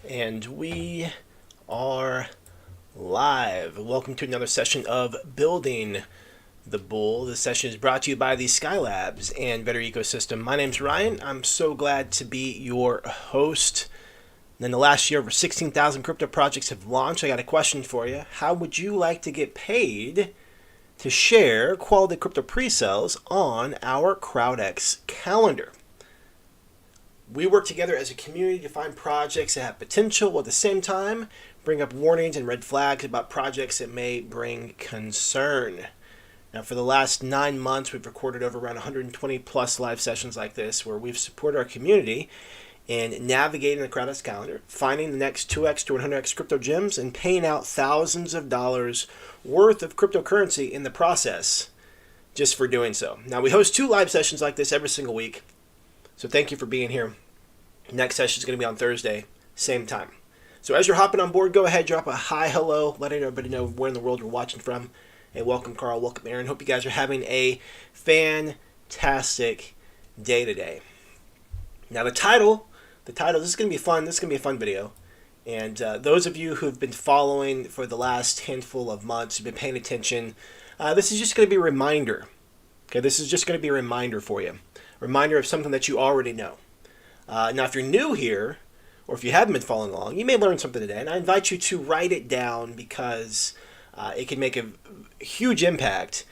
And we are live. Welcome to another session of Building the Bull. This session is brought to you by the Skylabs and Better Ecosystem. My name's Ryan. I'm so glad to be your host. In the last year, over 16,000 crypto projects have launched. I got a question for you. How would you like to get paid to share quality crypto pre-sales on our CrowdX Calendar? We work together as a community to find projects that have potential while at the same time bring up warnings and red flags about projects that may bring concern. Now, for the last 9 months, we've recorded over around 120 plus live sessions like this where we've supported our community in navigating the CrowdX Calendar, finding the next 2x to 100x crypto gems, and paying out thousands of dollars worth of cryptocurrency in the process just for doing so. Now, we host 2 live sessions like this every single week. So thank you for being here. Next session is going to be on Thursday, same time. So as you're hopping on board, go ahead, drop a hi, hello, letting everybody know where in the world you're watching from. And welcome, Carl. Welcome, Aaron. Hope you guys are having a fantastic day today. Now the title, this is going to be fun. This is going to be a fun video. And those of you who've been following for the last handful of months, who've been paying attention, this is just going to be a reminder. Okay, this is just going to be a reminder for you. Reminder of something that you already know. Now, if you're new here, or if you haven't been following along, you may learn something today, and I invite you to write it down because it can make a huge impact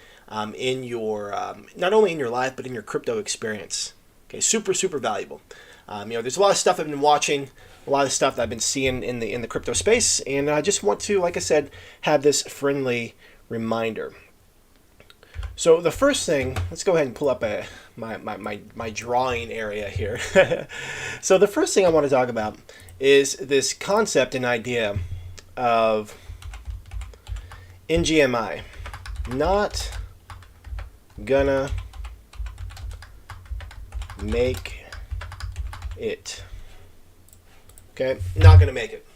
in your, not only in your life, but in your crypto experience. Okay, super, super valuable. There's a lot of stuff I've been watching, a lot of stuff that I've been seeing in the crypto space, and I just want to, like I said, have this friendly reminder. So the first thing, let's go ahead and pull up my drawing area here. So the first thing I want to talk about is this concept and idea of NGMI. Not gonna make it. Okay, not gonna make it.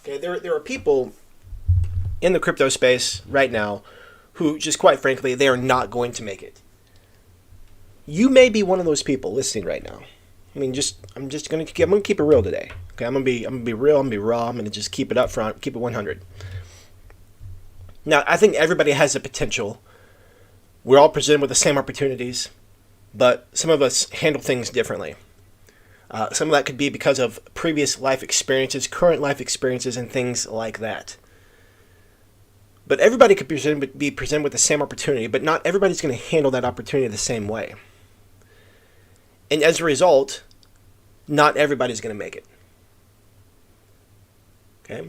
Okay, there are people in the crypto space right now who, just quite frankly, they are not going to make it. You may be one of those people listening right now. I mean, I'm gonna keep it real today. Okay, I'm gonna be real. I'm gonna be raw. I'm gonna just keep it up front, keep it 100. Now, I think everybody has the potential. We're all presented with the same opportunities, but some of us handle things differently. Some of that could be because of previous life experiences, current life experiences, and things like that. But everybody could be presented with the same opportunity, but not everybody's going to handle that opportunity the same way. And as a result, not everybody's going to make it. Okay?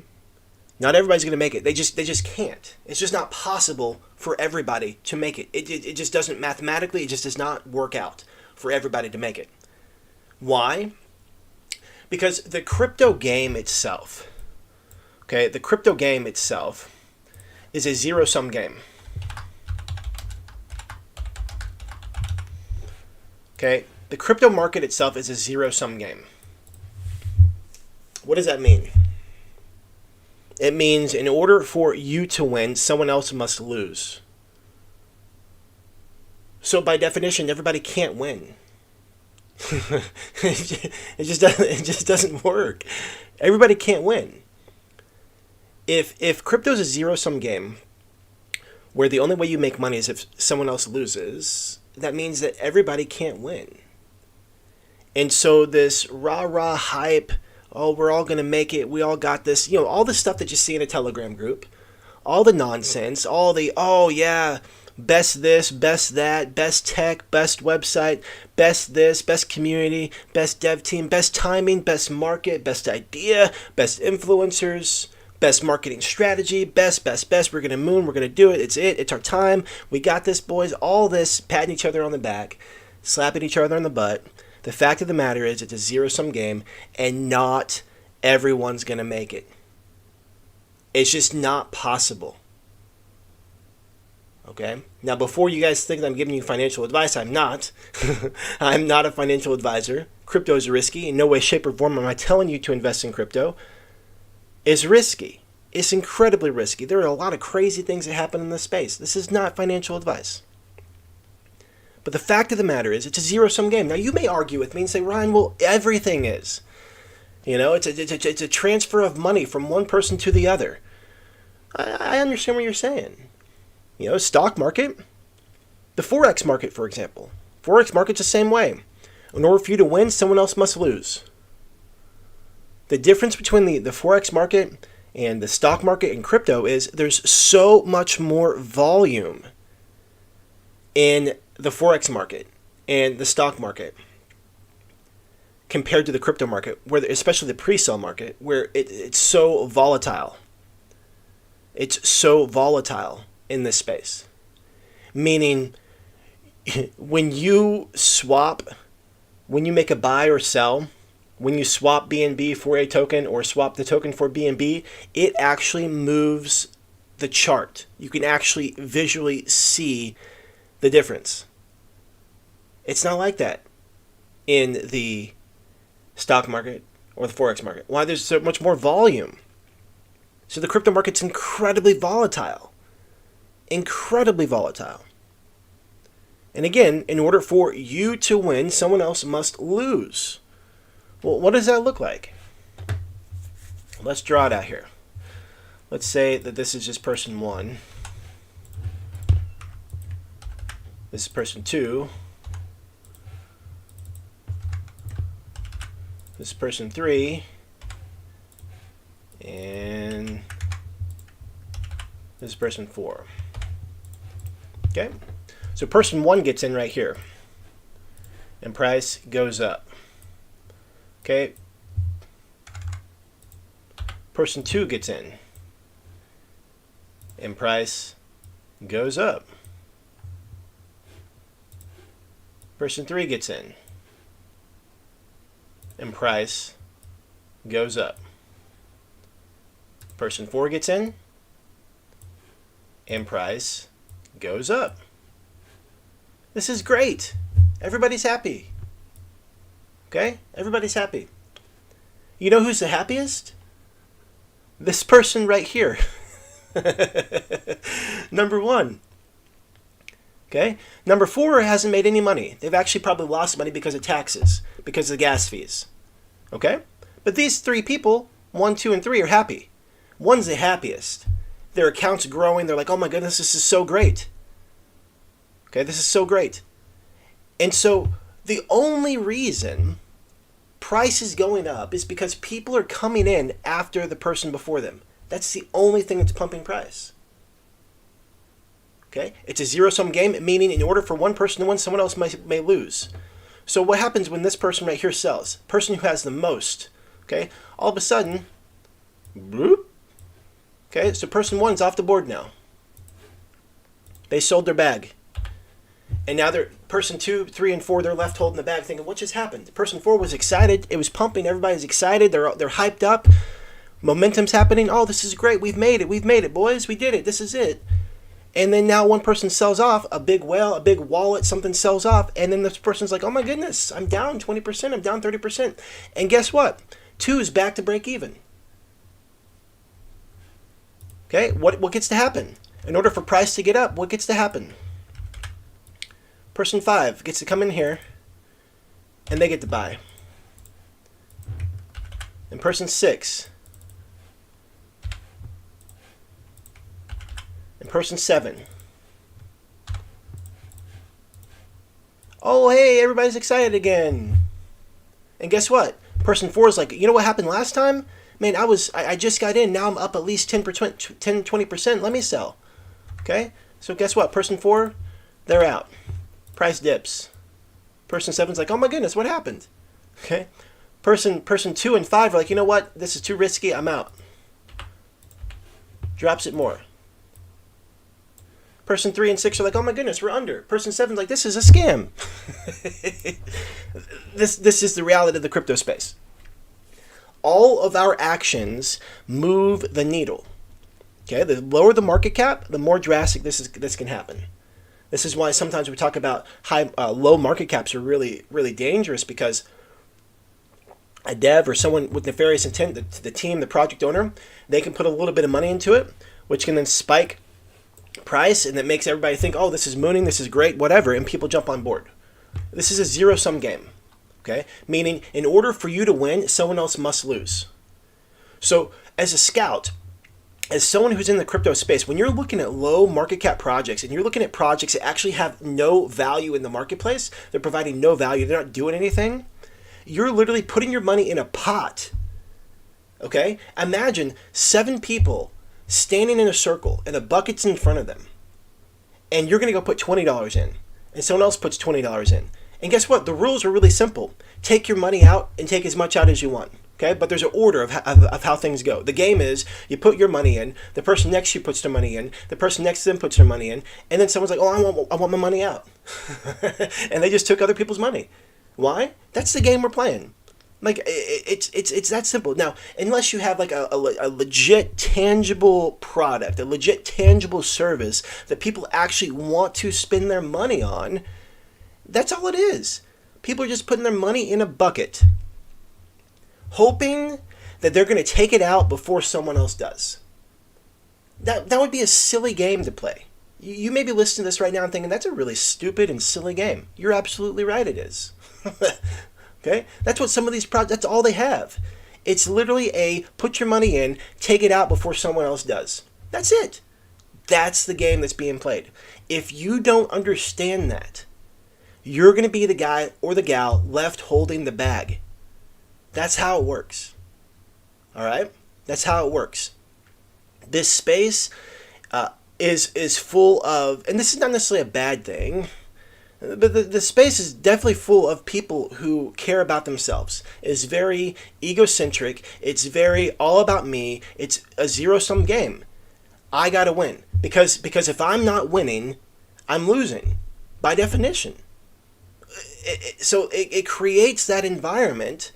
Not everybody's going to make it. They just can't. It's just not possible for everybody to make it. It just doesn't, mathematically, it just does not work out for everybody to make it. Why? Because the crypto game itself, okay, is a zero-sum game. Okay, the crypto market itself is a zero-sum game. What does that mean? It means in order for you to win, someone else must lose. So by definition, everybody can't win. it just doesn't work. Everybody can't win. If crypto is a zero-sum game where the only way you make money is if someone else loses, that means that everybody can't win. And so this rah-rah hype, oh, we're all going to make it, we all got this, all the stuff that you see in a Telegram group, all the nonsense, all the, oh yeah, best this, best that, best tech, best website, best this, best community, best dev team, best timing, best market, best idea, best influencers, best marketing strategy, best, we're going to moon, we're going to do it, it's our time, we got this, boys, all this, patting each other on the back, slapping each other on the butt. The fact of the matter is it's a zero-sum game, and not everyone's going to make it. It's just not possible. Okay? Now, before you guys think that I'm giving you financial advice, I'm not. I'm not a financial advisor. Crypto is risky. In no way, shape, or form am I telling you to invest in crypto. It's risky. It's incredibly risky. There are a lot of crazy things that happen in this space. This is not financial advice. But the fact of the matter is, it's a zero-sum game. Now, you may argue with me and say, Ryan, well, everything is. It's a transfer of money from one person to the other. I understand what you're saying. Stock market, the Forex market, for example. Forex market's the same way. In order for you to win, someone else must lose. The difference between the Forex market and the stock market and crypto is there's so much more volume in the Forex market and the stock market compared to the crypto market, where especially the pre-sale market, where it's so volatile. It's so volatile in this space. Meaning, when you make a buy or sell, when you swap BNB for a token or swap the token for BNB, it actually moves the chart. You can actually visually see the difference. It's not like that in the stock market or the Forex market. Why? There's so much more volume. So the crypto market's incredibly volatile. Incredibly volatile. And again, in order for you to win, someone else must lose. Well, what does that look like? Let's draw it out here. Let's say that this is just person 1. This is person 2. This is person 3. And this is person 4. Okay? So person 1 gets in right here. And price goes up. Okay? Person 2 gets in. And price goes up. Person 3 gets in. And price goes up. Person 4 gets in. And price goes up. This is great. Everybody's happy. Okay? Everybody's happy. You know who's the happiest? This person right here. Number 1. Okay? Number 4 hasn't made any money. They've actually probably lost money because of taxes, because of gas fees. Okay? But these 3 people, 1, 2, and 3, are happy. 1's the happiest. Their account's growing. They're like, oh my goodness, this is so great. Okay, this is so great. And so the only reason price is going up is because people are coming in after the person before them. That's the only thing that's pumping price. Okay? It's a zero-sum game, meaning in order for one person to win, someone else may lose. So what happens when this person right here sells? Person who has the most. Okay? All of a sudden, bloop. Okay, so person 1's off the board now. They sold their bag. And now they're person 2, 3, and 4, they're left holding the bag thinking, what just happened? Person 4 was excited. It was pumping. Everybody's excited. They're hyped up. Momentum's happening. Oh, this is great. We've made it. We've made it, boys. We did it. This is it. And then now one person sells off, a big whale, a big wallet, something sells off, and then this person's like, oh my goodness, I'm down 20%, I'm down 30%. And guess what? 2 is back to break even. Okay, what gets to happen? In order for price to get up, what gets to happen? Person 5 gets to come in here, and they get to buy. And person 6. And person 7. Oh, hey, everybody's excited again. And guess what? Person 4 is like, you know what happened last time? Man, I just got in. Now I'm up at least 10%, 20%. Let me sell. Okay? So guess what? Person 4, they're out. Price dips. Person 7's like, oh my goodness, what happened? Okay? Person 2 and 5 are like, you know what? This is too risky. I'm out. Drops it more. Person 3 and 6 are like, oh my goodness, we're under. Person 7's like, this is a scam. This is the reality of the crypto space. All of our actions move the needle. Okay, the lower the market cap, the more drastic this can happen. This is why sometimes we talk about low market caps are really, really dangerous, because a dev or someone with nefarious intent, the team, the project owner, they can put a little bit of money into it, which can then spike price, and that makes everybody think, oh, this is mooning, this is great, whatever, and people jump on board. This is a zero-sum game. Okay? Meaning, in order for you to win, someone else must lose. So, as a scout, as someone who's in the crypto space, when you're looking at low market cap projects and you're looking at projects that actually have no value in the marketplace, they're providing no value, they're not doing anything, you're literally putting your money in a pot. Okay? Imagine 7 people standing in a circle and a bucket's in front of them. And you're going to go put $20 in. And someone else puts $20 in. And guess what? The rules are really simple. Take your money out and take as much out as you want. Okay? But there's an order of how things go. The game is you put your money in, the person next to you puts their money in, the person next to them puts their money in, and then someone's like, oh, I want my money out. And they just took other people's money. Why? That's the game we're playing. Like, it's that simple. Now, unless you have like a legit tangible product, a legit tangible service that people actually want to spend their money on, that's all it is. People are just putting their money in a bucket, hoping that they're going to take it out before someone else does. That would be a silly game to play. You may be listening to this right now and thinking, that's a really stupid and silly game. You're absolutely right, it is. Okay? That's what some of these projects, that's all they have. It's literally a put your money in, take it out before someone else does. That's it. That's the game that's being played. If you don't understand that, you're going to be the guy or the gal left holding the bag. That's how it works. All right? That's how it works. This space is full of, and this is not necessarily a bad thing, but the space is definitely full of people who care about themselves. It's very egocentric. It's very all about me. It's a zero-sum game. I got to win. Because if I'm not winning, I'm losing by definition. So it creates that environment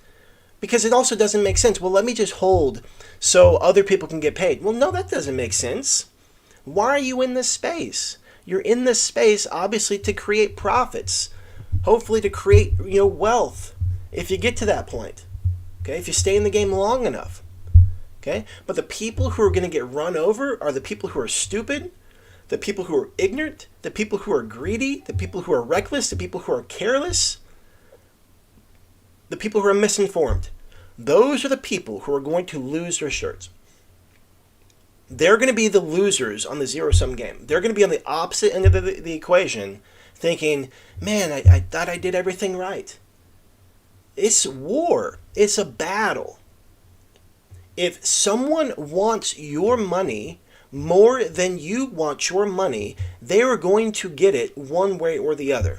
because it also doesn't make sense. Well, let me just hold so other people can get paid. Well, no, that doesn't make sense. Why are you in this space? You're in this space, obviously, to create profits. Hopefully to create, wealth if you get to that point. Okay? If you stay in the game long enough. Okay? But the people who are going to get run over are the people who are stupid, the people who are ignorant, the people who are greedy, the people who are reckless, the people who are careless, the people who are misinformed. Those are the people who are going to lose their shirts. They're going to be the losers on the zero-sum game. They're going to be on the opposite end of the equation thinking, man, I thought I did everything right. It's war. It's a battle. If someone wants your money more than you want your money, they are going to get it one way or the other.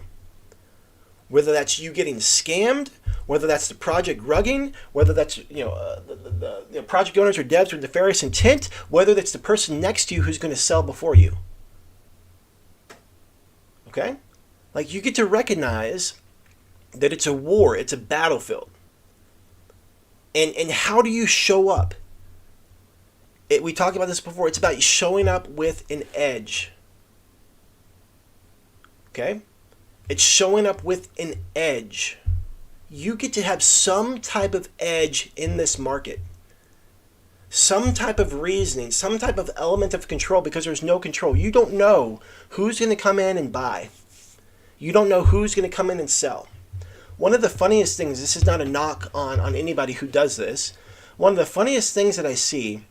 Whether that's you getting scammed, whether that's the project rugging, whether that's the project owners or devs with nefarious intent, whether that's the person next to you who's going to sell before you. Okay? Like, you get to recognize that it's a war, it's a battlefield. And how do you show up? We talked about this before. It's about showing up with an edge. Okay? It's showing up with an edge. You get to have some type of edge in this market. Some type of reasoning, some type of element of control, because there's no control. You don't know who's going to come in and buy. You don't know who's going to come in and sell. One of the funniest things, this is not a knock on anybody who does this. One of the funniest things that I see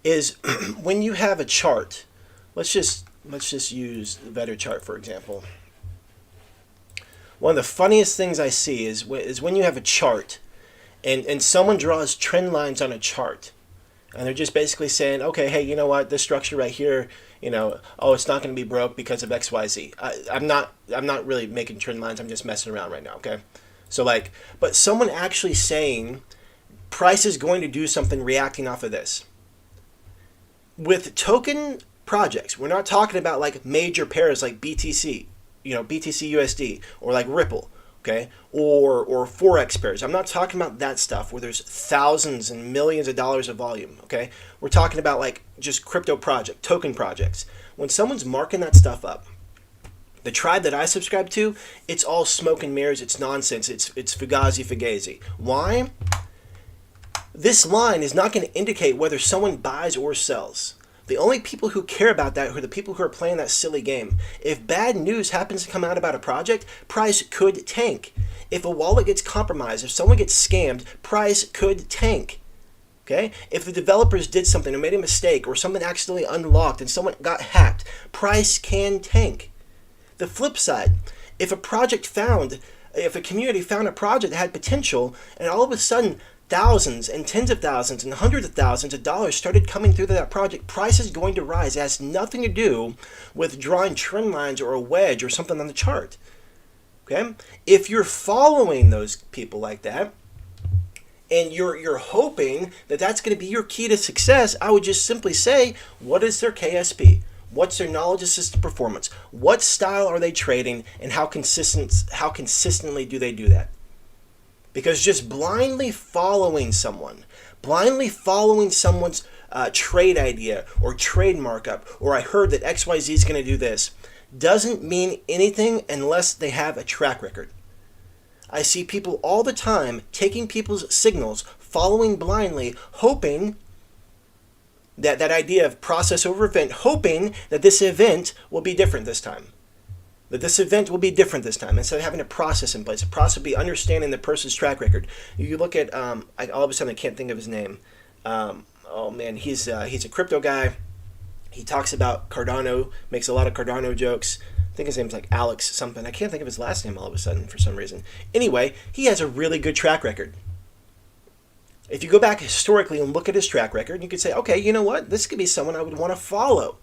is when you have a chart. Let's just use the Vetter chart, for example. One of the funniest things I see is when you have a chart and someone draws trend lines on a chart. And they're just basically saying, okay, hey, you know what, this structure right here, it's not going to be broke because of X, Y, Z. I'm not really making trend lines. I'm just messing around right now, okay? So but someone actually saying price is going to do something reacting off of this. With token projects, we're not talking about like major pairs like BTC. BTC USD or like Ripple, okay, or Forex pairs. I'm not talking about that stuff where there's thousands and millions of dollars of volume, okay? We're talking about like just crypto project, token projects. When someone's marking that stuff up, the tribe that I subscribe to, it's all smoke and mirrors, it's nonsense, it's fugazi. Why? This line is not going to indicate whether someone buys or sells. The only people who care about that are the people who are playing that silly game. If bad news happens to come out about a project, price could tank. If a wallet gets compromised, if someone gets scammed, price could tank. Okay? If the developers did something or made a mistake or something accidentally unlocked and someone got hacked, price can tank. The flip side, if a community found a project that had potential and all of a sudden thousands and tens of thousands and hundreds of thousands of dollars started coming through that project, price is going to rise. It has nothing to do with drawing trend lines or a wedge or something on the chart. Okay? If you're following those people like that, and you're hoping that that's going to be your key to success, I would just simply say, what is their KSP? What's their knowledge assisted performance? What style are they trading, and how consistently do they do that? Because just blindly following someone's trade idea or trade markup, or I heard that XYZ is going to do this, doesn't mean anything unless they have a track record. I see people all the time taking people's signals, following blindly, hoping that idea of process over event, hoping that this event will be different this time. Instead of having a process in place. A process would be understanding the person's track record. You look at, all of a sudden I can't think of his name. He's a crypto guy. He talks about Cardano, makes a lot of Cardano jokes. I think his name's like Alex something. I can't think of his last name all of a sudden for some reason. Anyway, he has a really good track record. If you go back historically and look at his track record, you could say, okay, you know what? This could be someone I would want to follow.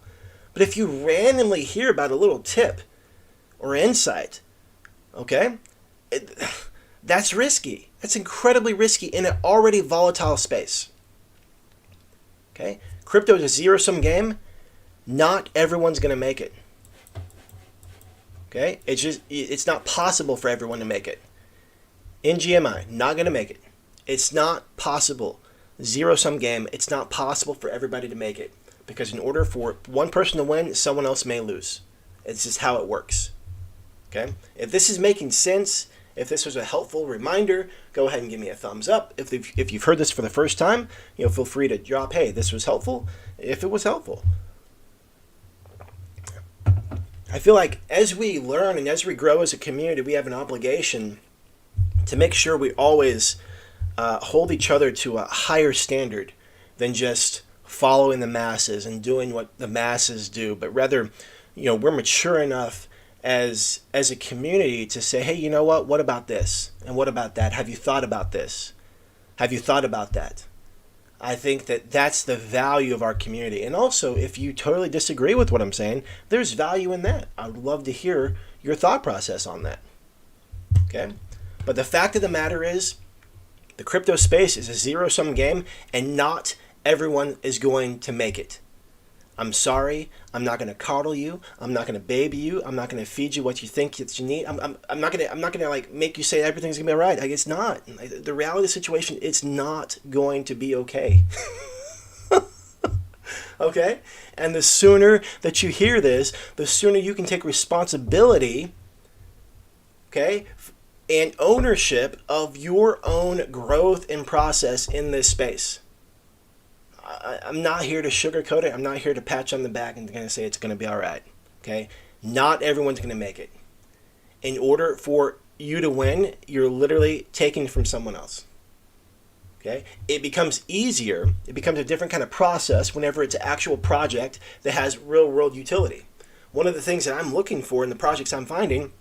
But if you randomly hear about a little tip or insight, okay, that's risky. That's incredibly risky in an already volatile space. Okay? Crypto is a zero-sum game. Not everyone's going to make it. Okay? It's not possible for everyone to make it. NGMI, not going to make it. It's not possible. Zero-sum game, it's not possible for everybody to make it. Because in order for one person to win, someone else may lose. It's just how it works. Okay? If this is making sense, if this was a helpful reminder, go ahead and give me a thumbs up. If you've heard this for the first time, feel free to drop, hey, this was helpful, if it was helpful. I feel like as we learn and as we grow as a community, we have an obligation to make sure we always hold each other to a higher standard than just following the masses and doing what the masses do, but rather, we're mature enough as a community to say, hey, you know what about this? And what about that? Have you thought about this? Have you thought about that? I think that that's the value of our community. And also, if you totally disagree with what I'm saying, there's value in that. I would love to hear your thought process on that. Okay? But the fact of the matter is, the crypto space is a zero-sum game, and not everyone is going to make it. I'm sorry. I'm not going to coddle you. I'm not going to baby you. I'm not going to feed you what you think that you need. I'm not going to like make you say everything's going to be all right. Like, it's not. The reality of the situation, it's not going to be okay. Okay? And the sooner that you hear this, the sooner you can take responsibility, okay, and ownership of your own growth and process in this space. I'm not here to sugarcoat it. I'm not here to pat you on the back and say it's going to be all right. Okay? Not everyone's going to make it. In order for you to win, you're literally taking from someone else. Okay? It becomes easier. It becomes a different kind of process whenever it's an actual project that has real-world utility. One of the things that I'm looking for in the projects I'm finding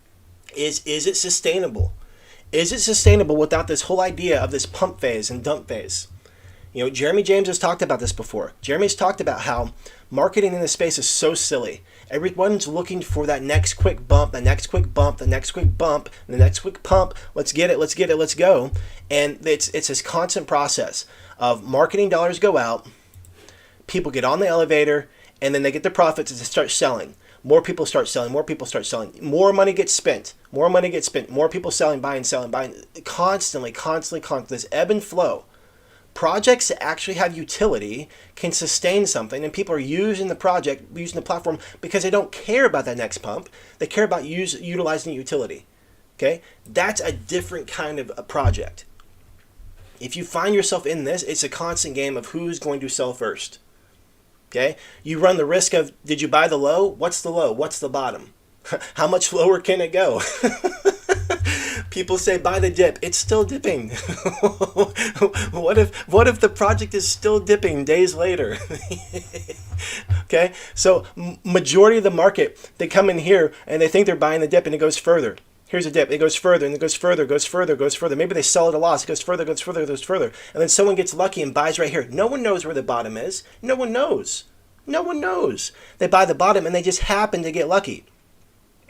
is it sustainable? Is it sustainable without this whole idea of this pump phase and dump phase? Jeremy James has talked about this before. Jeremy's talked about how marketing in this space is so silly. Everyone's looking for that next quick bump, the next quick bump, the next quick bump, the next quick pump. Let's get it, let's go. And it's this constant process of marketing dollars go out, people get on the elevator, and then they get the profits and they start selling. More people start selling, more money gets spent, more people selling, buying, constantly, this ebb and flow. Projects that actually have utility can sustain something, and people are using the platform because they don't care about that next pump. They care about utilizing utility. Okay? That's a different kind of a project. If you find yourself in this, it's a constant game of who's going to sell first. Okay? You run the risk of, did you buy the low? What's the low? What's the bottom? How much lower can it go? People say buy the dip. It's still dipping. What if the project is still dipping days later? Okay? So majority of the market, they come in here and they think they're buying the dip and it goes further. Here's a dip. It goes further and it goes further, goes further, goes further. Maybe they sell at a loss. It goes further, goes further, goes further. And then someone gets lucky and buys right here. No one knows where the bottom is. No one knows. No one knows. They buy the bottom and they just happen to get lucky.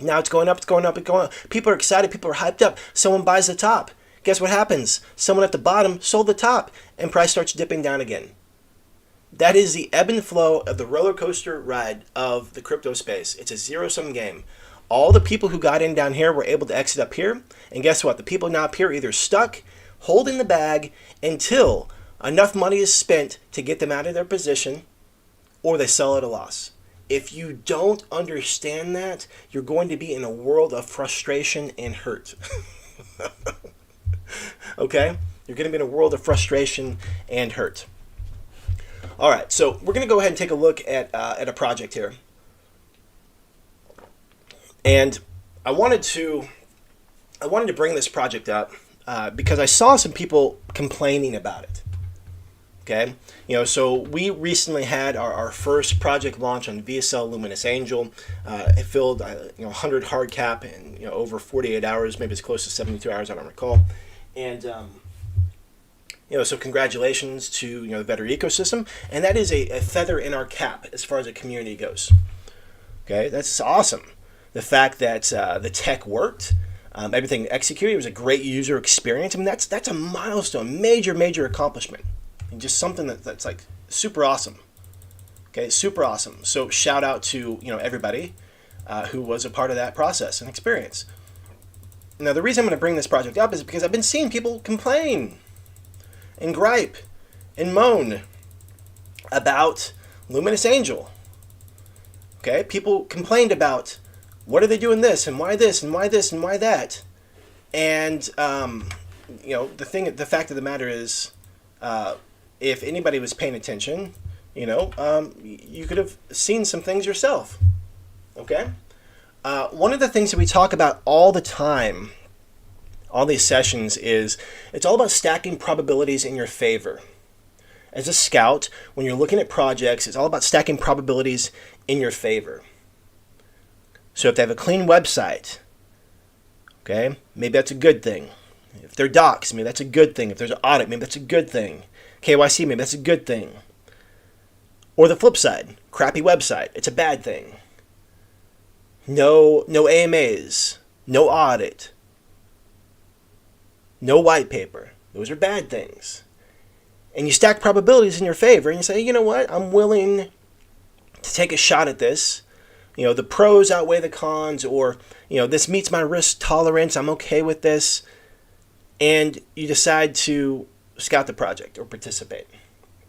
Now it's going up, it's going up, it's going up. People are excited. People are hyped up. Someone buys the top. Guess what happens? Someone at the bottom sold the top and price starts dipping down again. That is the ebb and flow of the roller coaster ride of the crypto space. It's a zero-sum game. All the people who got in down here were able to exit up here. And guess what? The people now up here are either stuck, holding the bag until enough money is spent to get them out of their position, or they sell at a loss. If you don't understand that, you're going to be in a world of frustration and hurt. Okay? You're going to be in a world of frustration and hurt. All right, so we're going to go ahead and take a look at a project here. And I wanted to bring this project up because I saw some people complaining about it. Okay, so we recently had our first project launch on VSL Luminous Angel. It filled 100 hard cap in over 48 hours, maybe it's close to 72 hours, I don't recall. And so congratulations to the Better ecosystem, and that is a feather in our cap as far as the community goes. Okay, that's awesome. The fact that the tech worked, everything executed, it was a great user experience. I mean, that's a milestone, major accomplishment. And just something that's like super awesome. Okay, super awesome. So shout out to everybody who was a part of that process and experience. Now the reason I'm going to bring this project up is because I've been seeing people complain and gripe and moan about Luminous Angel. Okay, people complained about what are they doing this and why this and why this and why that, and the fact of the matter is. If anybody was paying attention, you could have seen some things yourself. Okay? One of the things that we talk about all the time, all these sessions, is it's all about stacking probabilities in your favor. As a scout, when you're looking at projects, it's all about stacking probabilities in your favor. So if they have a clean website, okay, maybe that's a good thing. If they're docs, maybe that's a good thing. If there's an audit, maybe that's a good thing. KYC, maybe that's a good thing. Or the flip side, crappy website, it's a bad thing. No AMAs, no audit, no white paper. Those are bad things. And you stack probabilities in your favor and you say, you know what, I'm willing to take a shot at this. The pros outweigh the cons, or, this meets my risk tolerance, I'm okay with this. And you decide to scout the project or participate.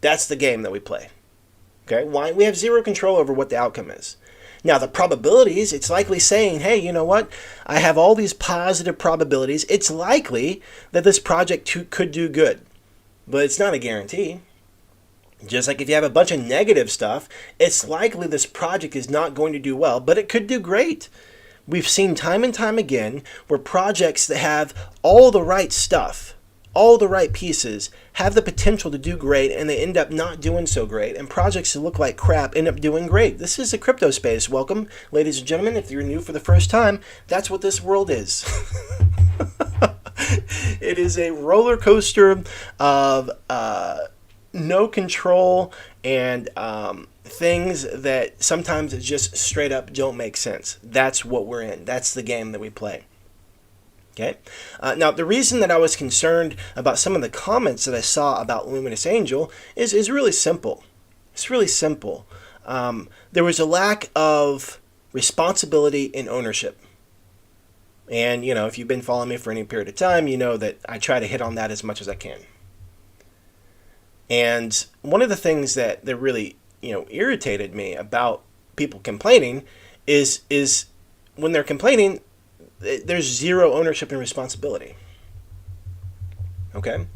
That's the game that we play. Okay? Why? We have zero control over what the outcome is. Now, the probabilities, it's likely saying, hey, you know what? I have all these positive probabilities. It's likely that this project could do good. But it's not a guarantee. Just like if you have a bunch of negative stuff, it's likely this project is not going to do well, but it could do great. We've seen time and time again where projects that have all the right stuff, all the right pieces, have the potential to do great, and they end up not doing so great. And projects that look like crap end up doing great. This is the crypto space. Welcome, ladies and gentlemen. If you're new for the first time, that's what this world is. It is a roller coaster of no control and things that sometimes just straight up don't make sense. That's what we're in. That's the game that we play. Okay. Now, the reason that I was concerned about some of the comments that I saw about Luminous Angel is really simple. It's really simple. There was a lack of responsibility and ownership. And, if you've been following me for any period of time, you know that I try to hit on that as much as I can. And one of the things that really, irritated me about people complaining is when they're complaining, there's zero ownership and responsibility. Okay?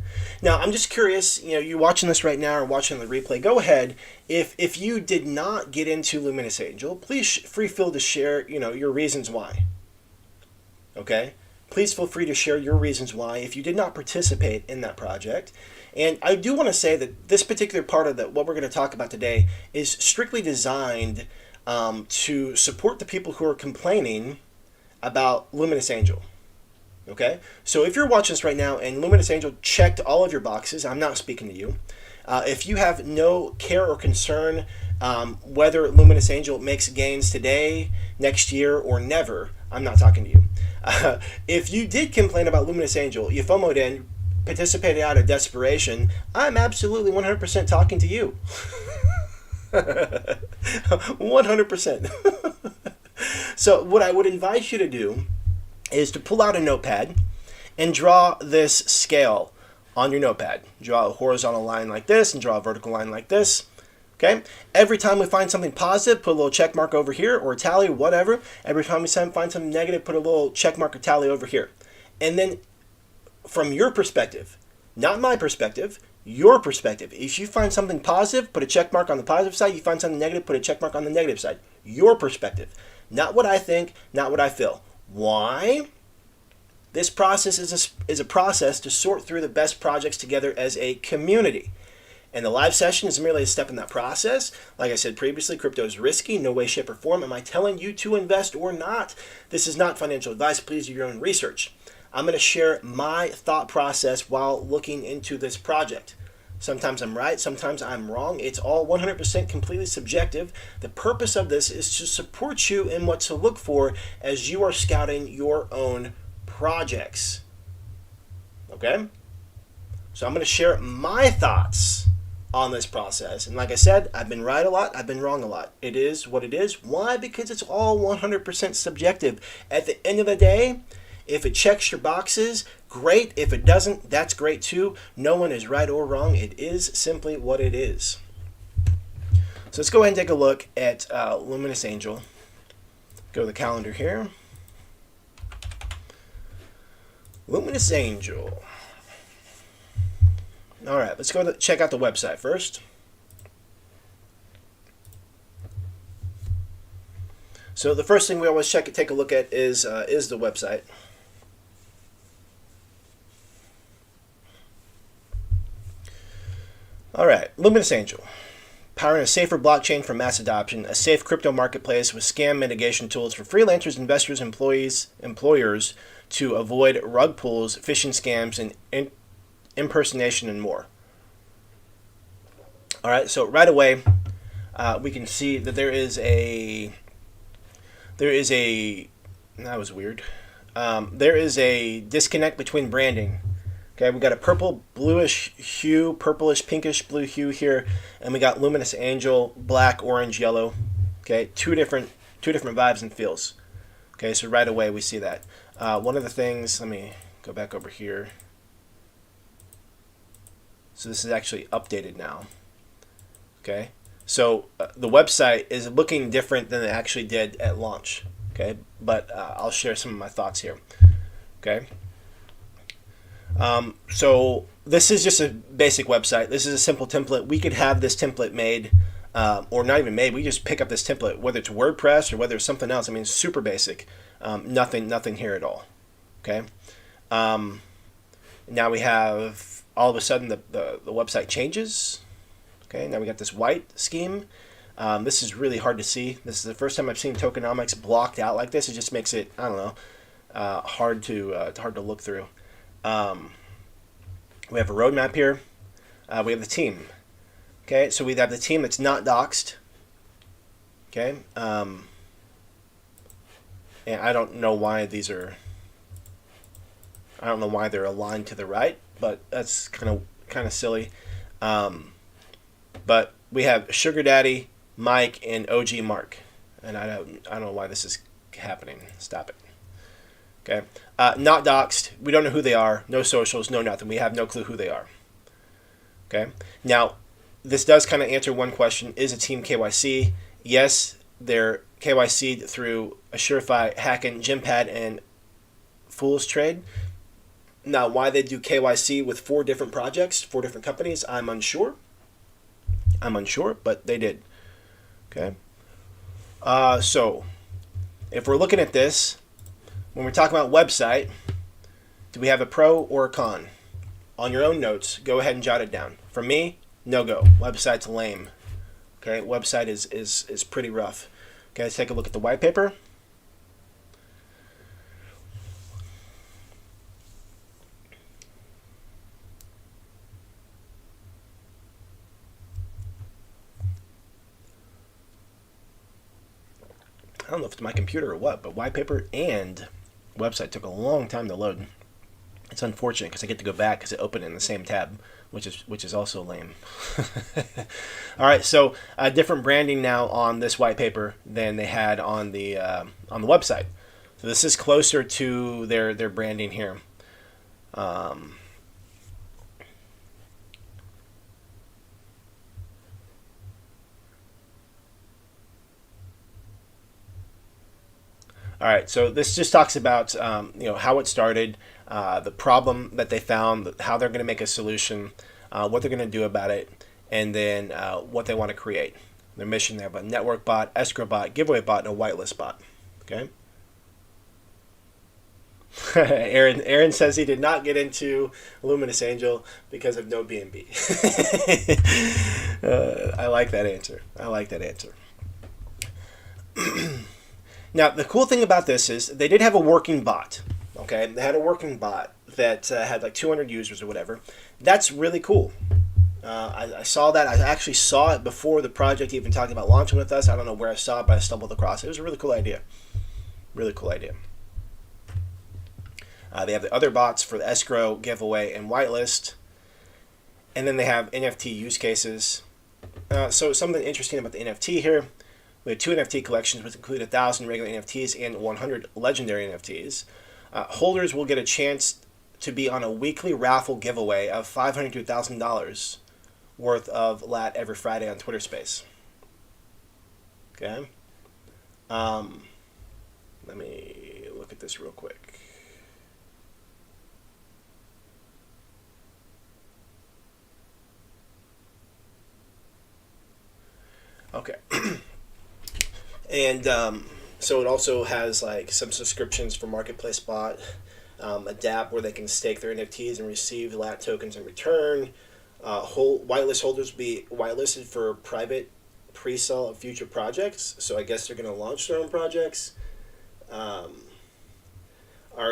Now, I'm just curious, you're watching this right now or watching the replay, go ahead. If you did not get into Luminous Angel, please feel to share, your reasons why. Okay? Please feel free to share your reasons why if you did not participate in that project. And I do want to say that this particular part of what we're going to talk about today is strictly designed to support the people who are complaining about Luminous Angel. Okay? So if you're watching this right now and Luminous Angel checked all of your boxes, I'm not speaking to you. If you have no care or concern whether Luminous Angel makes gains today, next year, or never, I'm not talking to you. If you did complain about Luminous Angel, you FOMO'd in, participated out of desperation, I'm absolutely 100% talking to you. 100%. So what I would advise you to do is to pull out a notepad and draw this scale on your notepad. Draw a horizontal line like this and draw a vertical line like this. Okay? Every time we find something positive, put a little check mark over here or a tally, whatever. Every time we find something negative, put a little check mark or tally over here. And then from your perspective, not my perspective, your perspective. If you find something positive, put a check mark on the positive side. You find something negative, put a check mark on the negative side. Your perspective. Not what I think, not what I feel. Why? This process is a process to sort through the best projects together as a community. And the live session is merely a step in that process. Like I said previously, crypto is risky, no way, shape, or form. Am I telling you to invest or not? This is not financial advice. Please do your own research. I'm going to share my thought process while looking into this project. Sometimes I'm right, sometimes I'm wrong. It's all 100% completely subjective. The purpose of this is to support you in what to look for as you are scouting your own projects. Okay? So I'm going to share my thoughts on this process. And like I said, I've been right a lot, I've been wrong a lot. It is what it is. Why? Because it's all 100% subjective. At the end of the day, if it checks your boxes, great. If it doesn't, that's great too. No one is right or wrong. It is simply what it is. So let's go ahead and take a look at Luminous Angel. Go to the calendar here. Luminous Angel. All right, let's go check out the website first. So the first thing we always take a look at is the website. All right, Luminous Angel. Powering a safer blockchain for mass adoption, a safe crypto marketplace with scam mitigation tools for freelancers, investors, employers to avoid rug pulls, phishing scams, and impersonation and more. All right, so right away we can see that there is a that was weird. There is a disconnect between branding. Okay, we got a purple bluish hue, purplish pinkish blue hue here, and we got Luminous Angel, black, orange, yellow. Okay, two different vibes and feels. Okay, so right away we see that. One of the things, let me go back over here. So this is actually updated now. Okay, so the website is looking different than it actually did at launch. Okay, but I'll share some of my thoughts here. Okay. So this is just a basic website. This is a simple template. We could have this template made, or not even made. We just pick up this template, whether it's WordPress or whether it's something else. I mean, it's super basic. Nothing here at all. Okay. Now we have all of a sudden the website changes. Okay. Now we got this white scheme. This is really hard to see. This is the first time I've seen tokenomics blocked out like this. It just makes it, I don't know, hard to look through. We have a roadmap here. We have the team. Okay, so we have the team that's not doxed. Okay, and I don't know why these are. I don't know why they're aligned to the right, but that's kind of silly. But we have Sugar Daddy, Mike, and OG Mark, and I don't know why this is happening. Stop it. Okay, not doxed. We don't know who they are. No socials. No nothing. We have no clue who they are. Okay. Now, this does kind of answer one question: is a team KYC? Yes, they're KYC'd through a Surefy, Hacken, Gympad, and Fool's Trade. Now, why they do KYC with 4 different projects, 4 different companies, I'm unsure. But they did. Okay. So, if we're looking at this, when we're talking about website, do we have a pro or a con? On your own notes, go ahead and jot it down. For me, no go. Website's lame. Okay, website is pretty rough. Okay, let's take a look at the white paper. I don't know if it's my computer or what, but white paper and website took a long time to load. It's unfortunate because I get to go back because it opened in the same tab, which is also lame. All right, so different branding now on this white paper than they had on the website. So this is closer to their branding here. All right, so this just talks about how it started, the problem that they found, how they're going to make a solution, what they're going to do about it, and then what they want to create. Their mission there, but network bot, escrow bot, giveaway bot, and a whitelist bot. Okay. Aaron says he did not get into Luminous Angel because of no BNB. I like that answer. Now, the cool thing about this is they did have a working bot. Okay, they had a working bot that had like 200 users or whatever. That's really cool. I saw that. I actually saw it before the project even talked about launching with us. I don't know where I saw it, but I stumbled across it. It was a really cool idea. Really cool idea. They have the other bots for the escrow, giveaway, and whitelist. And then they have NFT use cases. So something interesting about the NFT here. We have 2 NFT collections, which include 1,000 regular NFTs and 100 legendary NFTs. Holders will get a chance to be on a weekly raffle giveaway of $500 to $1,000 worth of LAT every Friday on Twitter Space. Okay. Let me look at this real quick. Okay. And so it also has like some subscriptions for Marketplace Bot, a dApp where they can stake their NFTs and receive LAT tokens in return. Whitelist holders will be whitelisted for private pre-sale of future projects. So I guess they're going to launch their own projects. Our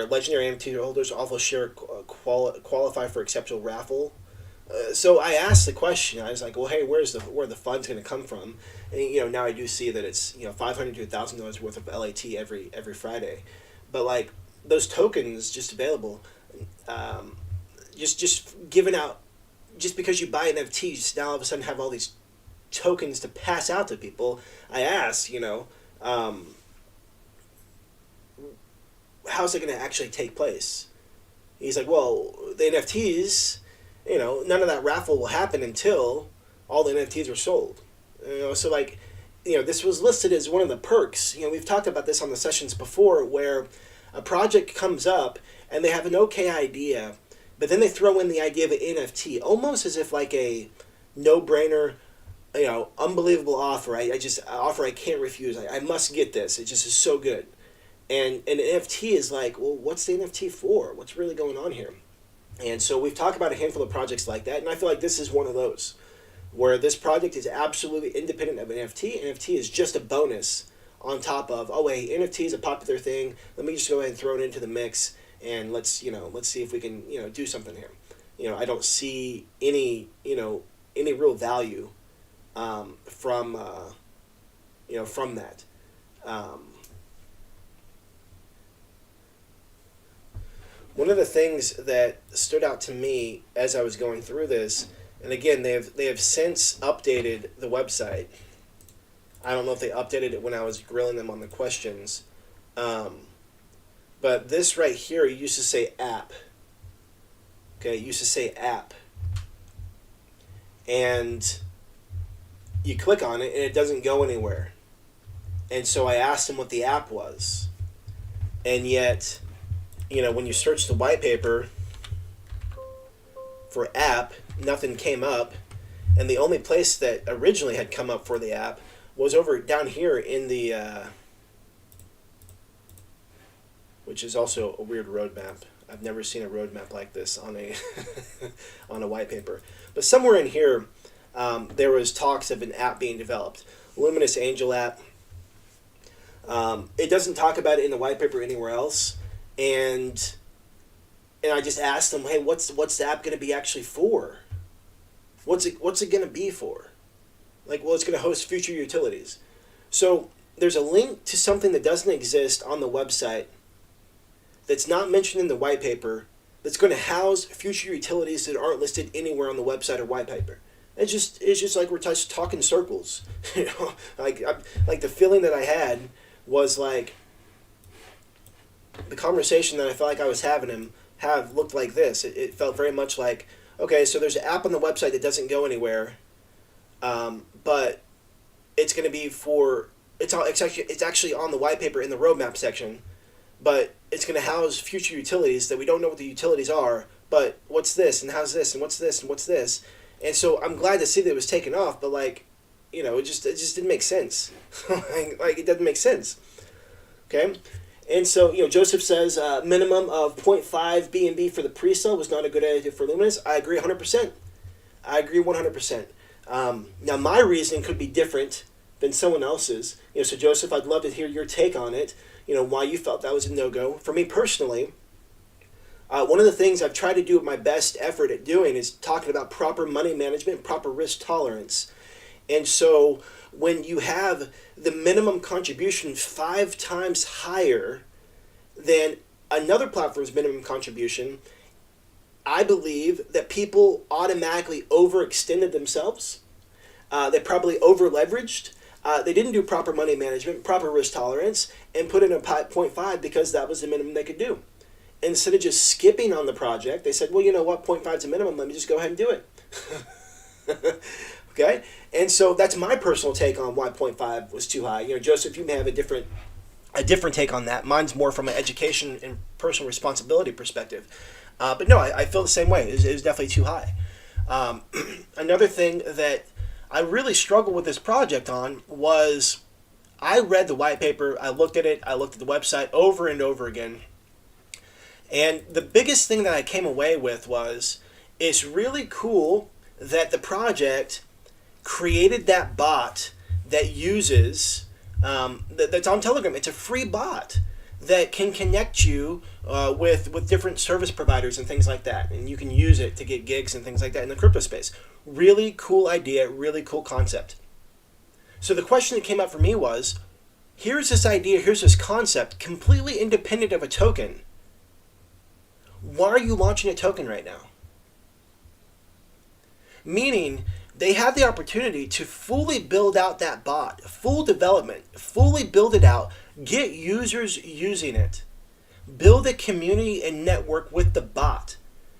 legendary NFT holders also qualify for exceptional raffle. So I asked the question. I was like, "Well, hey, where are the funds going to come from?" And now I do see that it's $500 to $1,000 worth of LAT every Friday, but like those tokens just available, just given out, just because you buy an NFT, just now all of a sudden have all these tokens to pass out to people. I asked, how's it going to actually take place? He's like, well, the NFTs. None of that raffle will happen until all the NFTs are sold. So like, this was listed as one of the perks. We've talked about this on the sessions before, where a project comes up and they have an okay idea, but then they throw in the idea of an NFT, almost as if like a no-brainer, unbelievable offer. Offer I can't refuse. I must get this. It just is so good. And an NFT is like, well, what's the NFT for? What's really going on here? And so we've talked about a handful of projects like that, and I feel like this is one of those, where this project is absolutely independent of an NFT. NFT is just a bonus on top of, oh, hey, NFT is a popular thing. Let me just go ahead and throw it into the mix, and let's see if we can, do something here. I don't see any real value from that. One of the things that stood out to me as I was going through this, and again, they have since updated the website. I don't know if they updated it when I was grilling them on the questions, but this right here used to say app. Okay, it used to say app, and you click on it and it doesn't go anywhere. And so I asked him what the app was, and yet, when you search the white paper, for app, nothing came up. And the only place that originally had come up for the app was over down here in the, which is also a weird roadmap. I've never seen a roadmap like this on a on a white paper. But somewhere in here, there was talks of an app being developed, Luminous Angel app. It doesn't talk about it in the white paper anywhere else, and I just asked them, hey, what's the app going to be actually for? What's it going to be for? Like, well, it's going to host future utilities. So there's a link to something that doesn't exist on the website that's not mentioned in the white paper that's going to house future utilities that aren't listed anywhere on the website or white paper. It's just like we're just talking circles. You know, like the feeling that I had was like the conversation that I felt like I was having looked like this. It felt very much like, okay, so there's an app on the website that doesn't go anywhere, but it's going to be for it's actually on the white paper in the roadmap section, but it's going to house future utilities that we don't know what the utilities are. But what's this and how's this and what's this and what's this? And so I'm glad to see that it was taken off, but like, you know, it just didn't make sense. like it doesn't make sense. Okay. And so, you know, Joseph says minimum of 0.5 B&B for the pre-sale was not a good idea for Luminous. I agree 100%. I agree 100%. Now, my reasoning could be different than someone else's. You know, so Joseph, I'd love to hear your take on it. You know, why you felt that was a no-go. For me personally, one of the things I've tried to do my best effort at doing is talking about proper money management, proper risk tolerance. And so when you have the minimum contribution 5 times higher than another platform's minimum contribution, I believe that people automatically overextended themselves. They probably over-leveraged. They didn't do proper money management, proper risk tolerance, and put in a 0.5 because that was the minimum they could do. Instead of just skipping on the project, they said, well, you know what, 0.5 is a minimum, let me just go ahead and do it. Okay? And so that's my personal take on why 0.5 was too high. You know, Joseph, you may have a different take on that. Mine's more from an education and personal responsibility perspective. But no, I feel the same way. It was definitely too high. Another thing that I really struggled with this project on was I read the white paper, I looked at it, I looked at the website over and over again. And the biggest thing that I came away with was it's really cool that the project created that bot that uses, that's on Telegram. It's a free bot that can connect you with different service providers and things like that. And you can use it to get gigs and things like that in the crypto space. Really cool idea, really cool concept. So the question that came up for me was, here's this idea, here's this concept, completely independent of a token. Why are you launching a token right now? Meaning, they have the opportunity to fully build out that bot, full development, fully build it out, get users using it, build a community and network with the bot.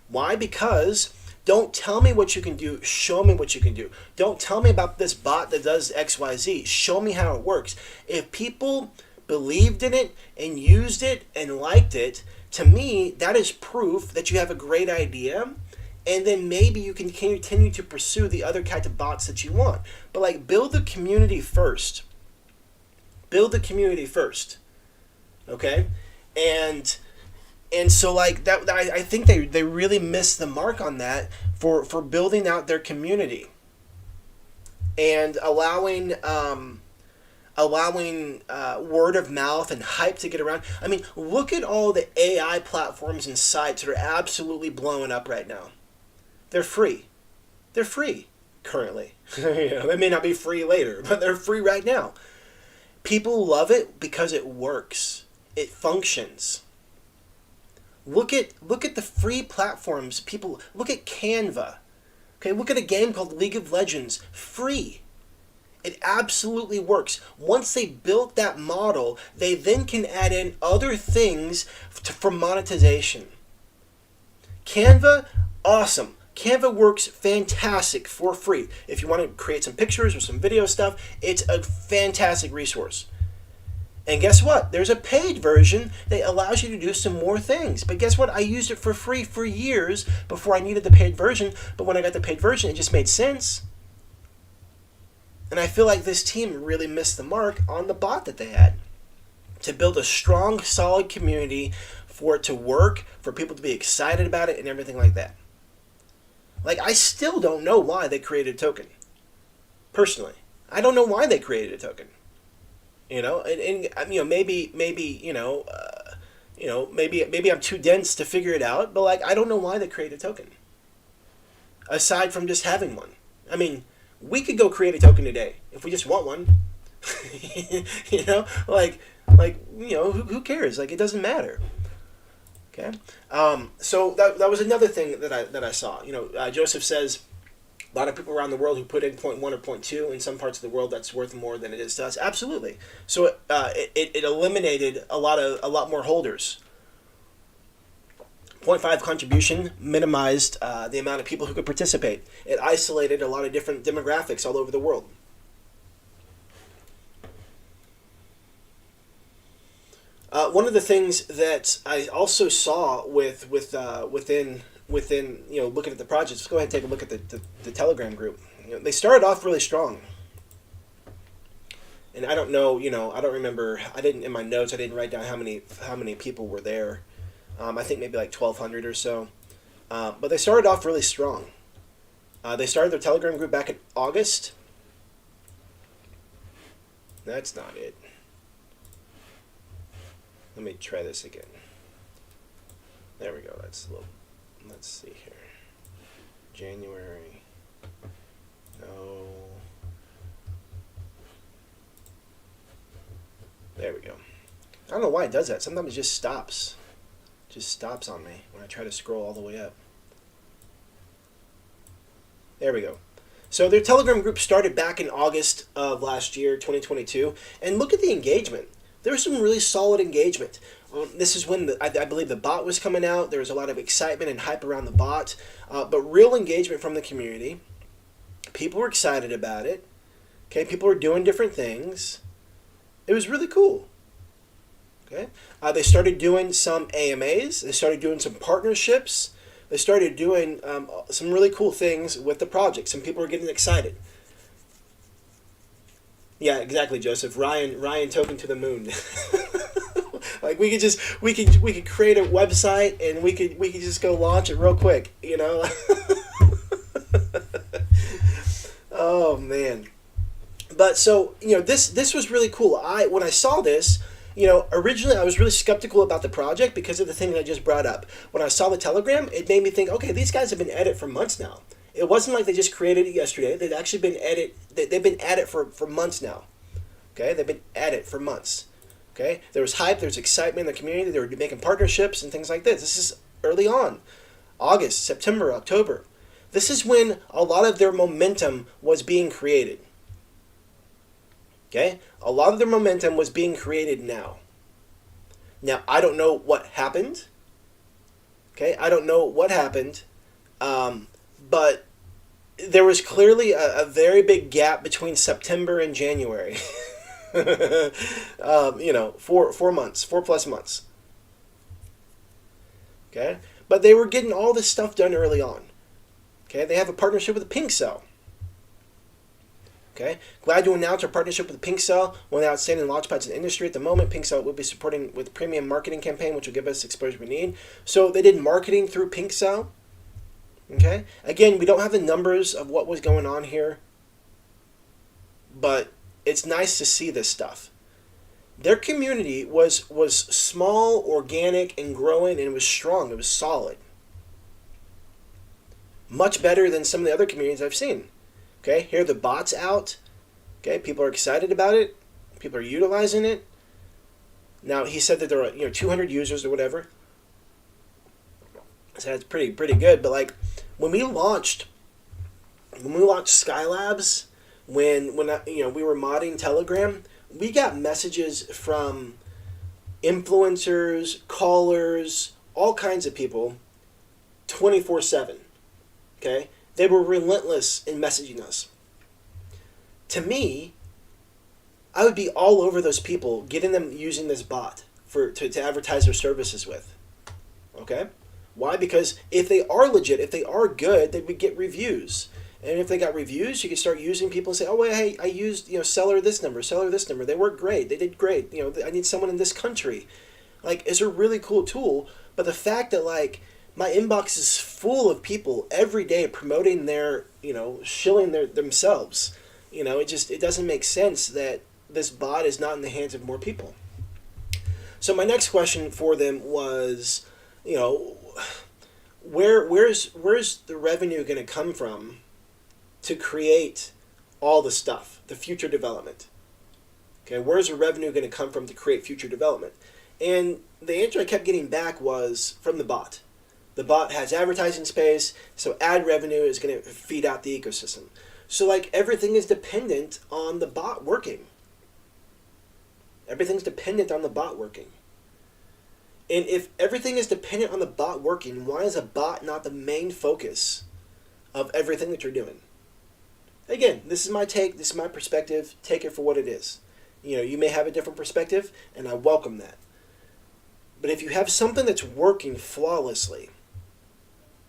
Why? Because don't tell me what you can do, show me what you can do. Don't tell me about this bot that does XYZ, show me how it works. If people believed in it and used it and liked it, to me, that is proof that you have a great idea, and then maybe you can continue to pursue the other kind of bots that you want. But like, build the community first. Build the community first. Okay? And so like that, I think they really missed the mark on that for building out their community and allowing word of mouth and hype to get around. I mean, look at all the AI platforms and sites that are absolutely blowing up right now. They're free. They're free currently. You know, they may not be free later, but they're free right now. People love it because it works. It functions. Look at the free platforms. People look at Canva. Okay, look at a game called League of Legends. Free. It absolutely works. Once they built that model, they then can add in other things for monetization. Canva, awesome. Canva works fantastic for free. If you want to create some pictures or some video stuff, it's a fantastic resource. And guess what? There's a paid version that allows you to do some more things. But guess what? I used it for free for years before I needed the paid version. But when I got the paid version, it just made sense. And I feel like this team really missed the mark on the bot that they had. To build a strong, solid community, for it to work, for people to be excited about it, and everything like that. Like, I still don't know why they created a token. Personally. I don't know why they created a token. Maybe I'm too dense to figure it out, but like, I don't know why they created a token. Aside from just having one. I mean, we could go create a token today if we just want one. Who cares? Like, it doesn't matter. Okay. So that was another thing that I saw. Joseph says, a lot of people around the world who put in 0.1 or 0.2 in some parts of the world, that's worth more than it is to us. Absolutely. So it eliminated a lot more holders. 0.5 contribution minimized the amount of people who could participate. It isolated a lot of different demographics all over the world. One of the things that I also saw within looking at the projects, let's go ahead and take a look at the Telegram group. They started off really strong. And I don't know, I don't remember, in my notes, I didn't write down how many people were there. I think maybe like 1,200 or so. But they started off really strong. They started their Telegram group back in August. That's not it. Let me try this again. There we go. Let's see here. January. No. There we go. I don't know why it does that. Sometimes it just stops. Just stops on me when I try to scroll all the way up. There we go. So their Telegram group started back in August of last year, 2022. And look at the engagement. There was some really solid engagement. This is when I believe the bot was coming out. There was a lot of excitement and hype around the bot. But real engagement from the community. People were excited about it. Okay, people were doing different things. It was really cool. Okay, they started doing some AMAs. They started doing some partnerships. They started doing some really cool things with the project. Some people were getting excited. Yeah, exactly, Joseph. Ryan token to the moon. Like we could create a website and we could just go launch it real quick, Oh man. But so, this was really cool. When I saw this, originally I was really skeptical about the project because of the thing that I just brought up. When I saw the Telegram, it made me think, okay, these guys have been at it for months now. It wasn't like they just created it yesterday. They've actually been at it. They've been at it for months now. Okay, they've been at it for months. Okay, there was hype, there was excitement in the community. They were making partnerships and things like this. This is early on, August, September, October. This is when a lot of their momentum was being created. Okay, a lot of their momentum was being created now. Now I don't know what happened. Okay, I don't know what happened. But there was clearly a very big gap between September and January. 4 months, 4+ months. Okay, but they were getting all this stuff done early on. Okay, they have a partnership with Pink Cell. Okay, glad to announce our partnership with Pink Cell, one of the outstanding launchpads in the industry at the moment. Pink Cell will be supporting with a premium marketing campaign, which will give us exposure we need. So they did marketing through Pink Cell. Okay, again, we don't have the numbers of what was going on here, but it's nice to see this stuff. Their community was small, organic, and growing, and it was strong. It was solid. Much better than some of the other communities I've seen. Okay, here are the bots out. Okay, people are excited about it. People are utilizing it. Now, he said that there are 200 users or whatever. So that's pretty good. But like when we launched Skylabs, when we were modding Telegram, we got messages from influencers, callers, all kinds of people, 24/7. Okay, they were relentless in messaging us. To me, I would be all over those people, getting them using this bot to advertise their services with. Okay? Why? Because if they are legit, if they are good, they would get reviews. And if they got reviews, you can start using people and say, oh, wait, hey, I used, seller this number. They worked great. They did great. I need someone in this country. Like, it's a really cool tool. But the fact that, like, my inbox is full of people every day promoting their, shilling themselves. It doesn't make sense that this bot is not in the hands of more people. So my next question for them was, where's the revenue going to come from to create all the stuff, the future development? Okay, where's the revenue going to come from to create future development? And the answer I kept getting back was from the bot. The bot has advertising space, so ad revenue is going to feed out the ecosystem. So, like, everything is dependent on the bot working. Everything's dependent on the bot working. And if everything is dependent on the bot working, why is a bot not the main focus of everything that you're doing? Again, this is my take, this is my perspective. Take it for what it is. You may have a different perspective, and I welcome that. But if you have something that's working flawlessly,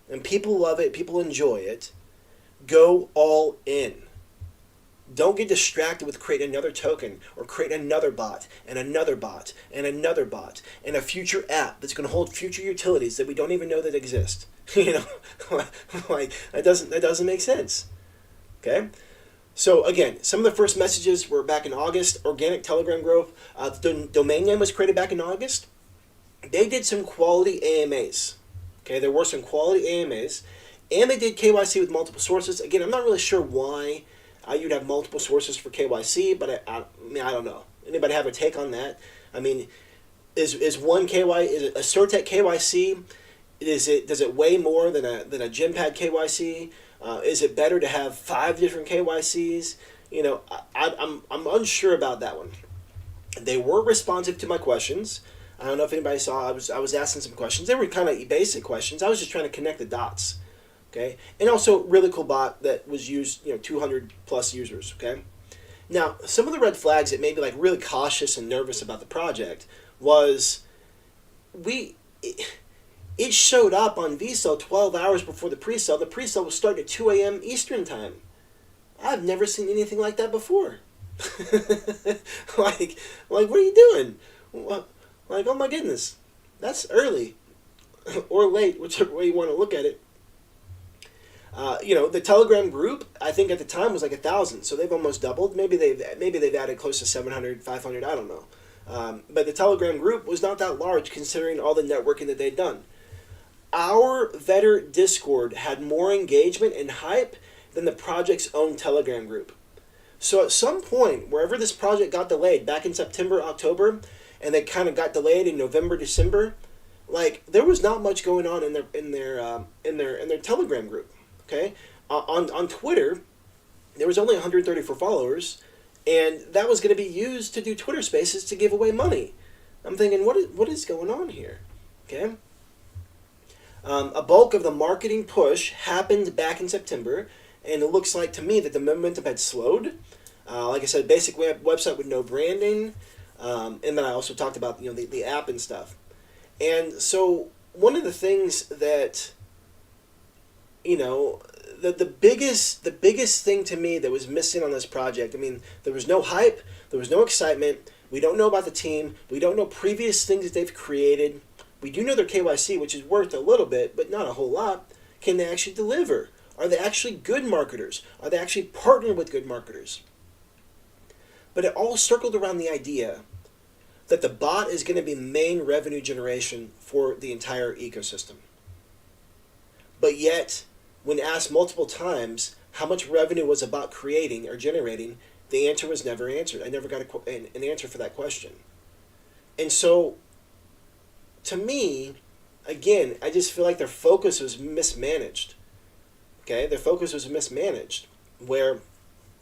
and people love it, people enjoy it, go all in. Don't get distracted with creating another token or create another bot and another bot and another bot and a future app that's going to hold future utilities that we don't even know that exist. Like that doesn't make sense. Okay? So again, some of the first messages were back in August. Organic Telegram growth. The domain name was created back in August. They did some quality AMAs. Okay, there were some quality AMAs, and they did KYC with multiple sources. Again, I'm not really sure why you'd have multiple sources for KYC, but I don't know. Anybody have a take on that? I mean, is one is it a Surtech KYC? Does it weigh more than a Gympad KYC? Is it better to have 5 different KYCs? I'm unsure about that one. They were responsive to my questions. I don't know if anybody saw. I was asking some questions. They were kind of basic questions. I was just trying to connect the dots. Okay, and also really cool bot that was used. 200 plus users. Okay, now some of the red flags that made me like really cautious and nervous about the project was it showed up on vSell 12 hours before the pre-sale. The pre-sale was starting at 2 a.m. Eastern time. I've never seen anything like that before. like what are you doing? Like, oh my goodness, that's early or late, whichever way you want to look at it. The Telegram group, I think at the time was like 1,000, so they've almost doubled. Maybe they've added close to 700, 500, I don't know. But the Telegram group was not that large considering all the networking that they'd done. Our Vetter Discord had more engagement and hype than the project's own Telegram group. So at some point, wherever this project got delayed, back in September, October, and they kind of got delayed in November, December, like there was not much going on in their Telegram group. Okay, on Twitter, there was only 134 followers, and that was going to be used to do Twitter Spaces to give away money. I'm thinking, what is going on here? Okay. A bulk of the marketing push happened back in September, and it looks like to me that the momentum had slowed. Like I said, basic website with no branding, and then I also talked about the app and stuff. And so one of the things that the biggest thing to me that was missing on this project, I mean, there was no hype, there was no excitement. We don't know about the team. We don't know previous things that they've created. We do know their KYC, which is worth a little bit, but not a whole lot. Can they actually deliver? Are they actually good marketers? Are they actually partnering with good marketers? But it all circled around the idea that the bot is going to be main revenue generation for the entire ecosystem. But yet, when asked multiple times how much revenue was a bot creating or generating, the answer was never answered. I never got an answer for that question. And so, to me, again, I just feel like their focus was mismanaged. Okay, their focus was mismanaged, where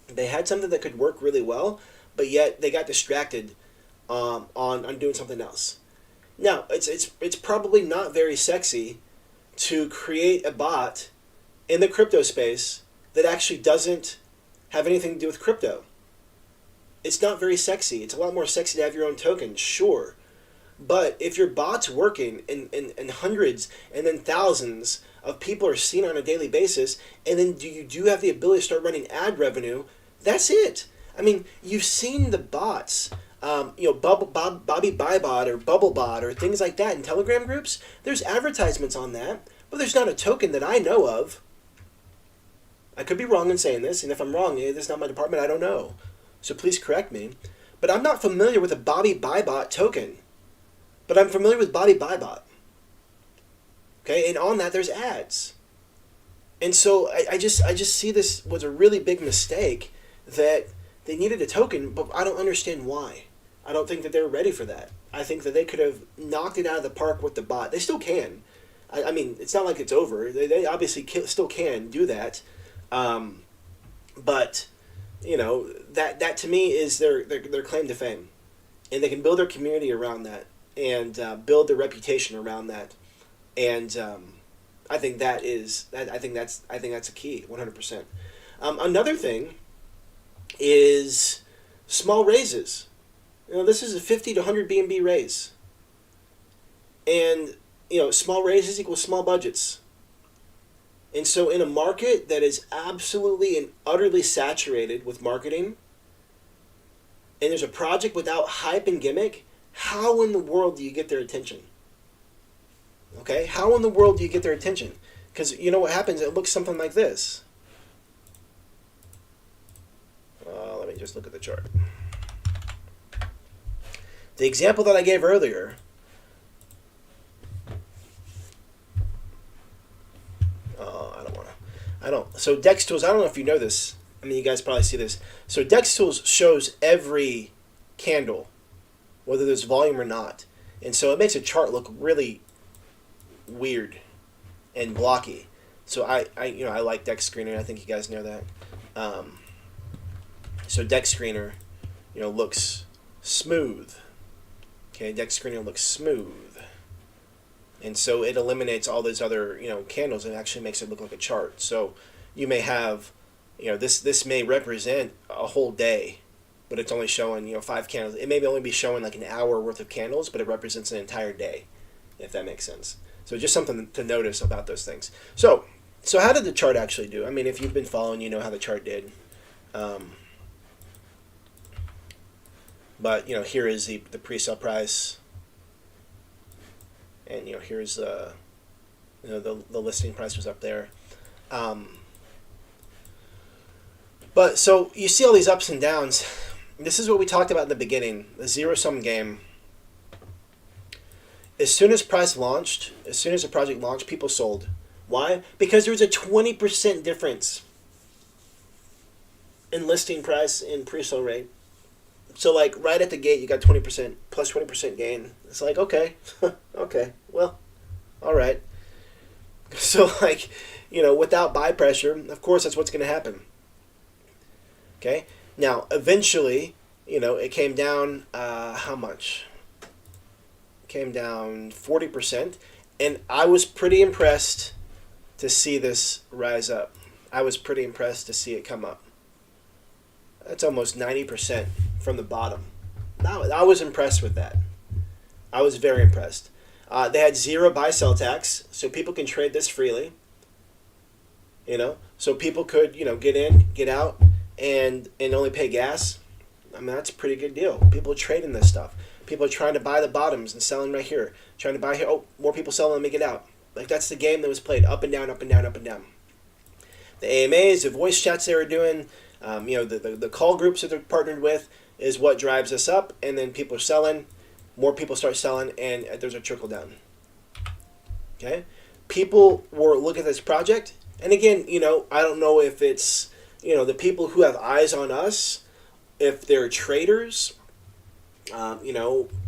they had something that could work really well, but yet they got distracted on doing something else. Now, it's probably not very sexy to create a bot in the crypto space that actually doesn't have anything to do with crypto. It's not very sexy. It's a lot more sexy to have your own token, sure. But if your bot's working and hundreds and then thousands of people are seen on a daily basis, and then you do have the ability to start running ad revenue, that's it. I mean, you've seen the bots, Bobby Bybot or Bubblebot or things like that in Telegram groups. There's advertisements on that, but there's not a token that I know of. I could be wrong in saying this, and if I'm wrong, this is not my department, I don't know. So please correct me. But I'm not familiar with a Bobby Bybot token. But I'm familiar with Bobby Bybot. Okay, and on that there's ads. And so I just see this was a really big mistake that they needed a token, but I don't understand why. I don't think that they're ready for that. I think that they could have knocked it out of the park with the bot. They still can. I mean, it's not like it's over. They obviously still can do that. But, that to me is their claim to fame. And they can build their community around that and build their reputation around that. And I think that's a key, 100%. Another thing is small raises. This is a 50 to 100 BNB raise. And, small raises equals small budgets. And so in a market that is absolutely and utterly saturated with marketing, and there's a project without hype and gimmick, how in the world do you get their attention? Okay? How in the world do you get their attention? Because you know what happens? It looks something like this. Let me just look at the chart. The example that I gave earlier, so Dex Tools, I don't know if you know this. I mean, you guys probably see this. So Dex Tools shows every candle, whether there's volume or not. And so it makes a chart look really weird and blocky. So I like Dex Screener. I think you guys know that. So Dex Screener, looks smooth. Okay, Dex Screener looks smooth. And so it eliminates all those other, candles and actually makes it look like a chart. So you may have, this may represent a whole day, but it's only showing, 5 candles. It may only be showing like an hour worth of candles, but it represents an entire day, if that makes sense. So just something to notice about those things. So how did the chart actually do? I mean, if you've been following, you know how the chart did. But, here is the pre-sale price. And, here's the listing price was up there. But so you see all these ups and downs. This is what we talked about in the beginning, the zero-sum game. As soon as price launched, as soon as the project launched, people sold. Why? Because there was a 20% difference in listing price and pre-sale rate. So, like, right at the gate, you got 20%, plus 20% gain. It's like, okay, okay, well, all right. So, like, without buy pressure, of course, that's what's going to happen. Okay? Now, eventually, it came down, how much? It came down 40%, and I was pretty impressed to see this rise up. I was pretty impressed to see it come up. That's almost 90% from the bottom. I was impressed with that. I was very impressed. They had zero buy-sell tax, so people can trade this freely. So people could, get in, get out, and only pay gas. I mean, that's a pretty good deal. People are trading this stuff. People are trying to buy the bottoms and selling right here. Trying to buy here. Oh, more people selling, let me get out. Like, that's the game that was played, up and down, up and down, up and down. The AMAs, the voice chats they were doing, the call groups that they're partnered with is what drives us up, and then people are selling, more people start selling, and there's a trickle down. Okay? People were looking at this project, and again, I don't know if it's, the people who have eyes on us, if they're traders,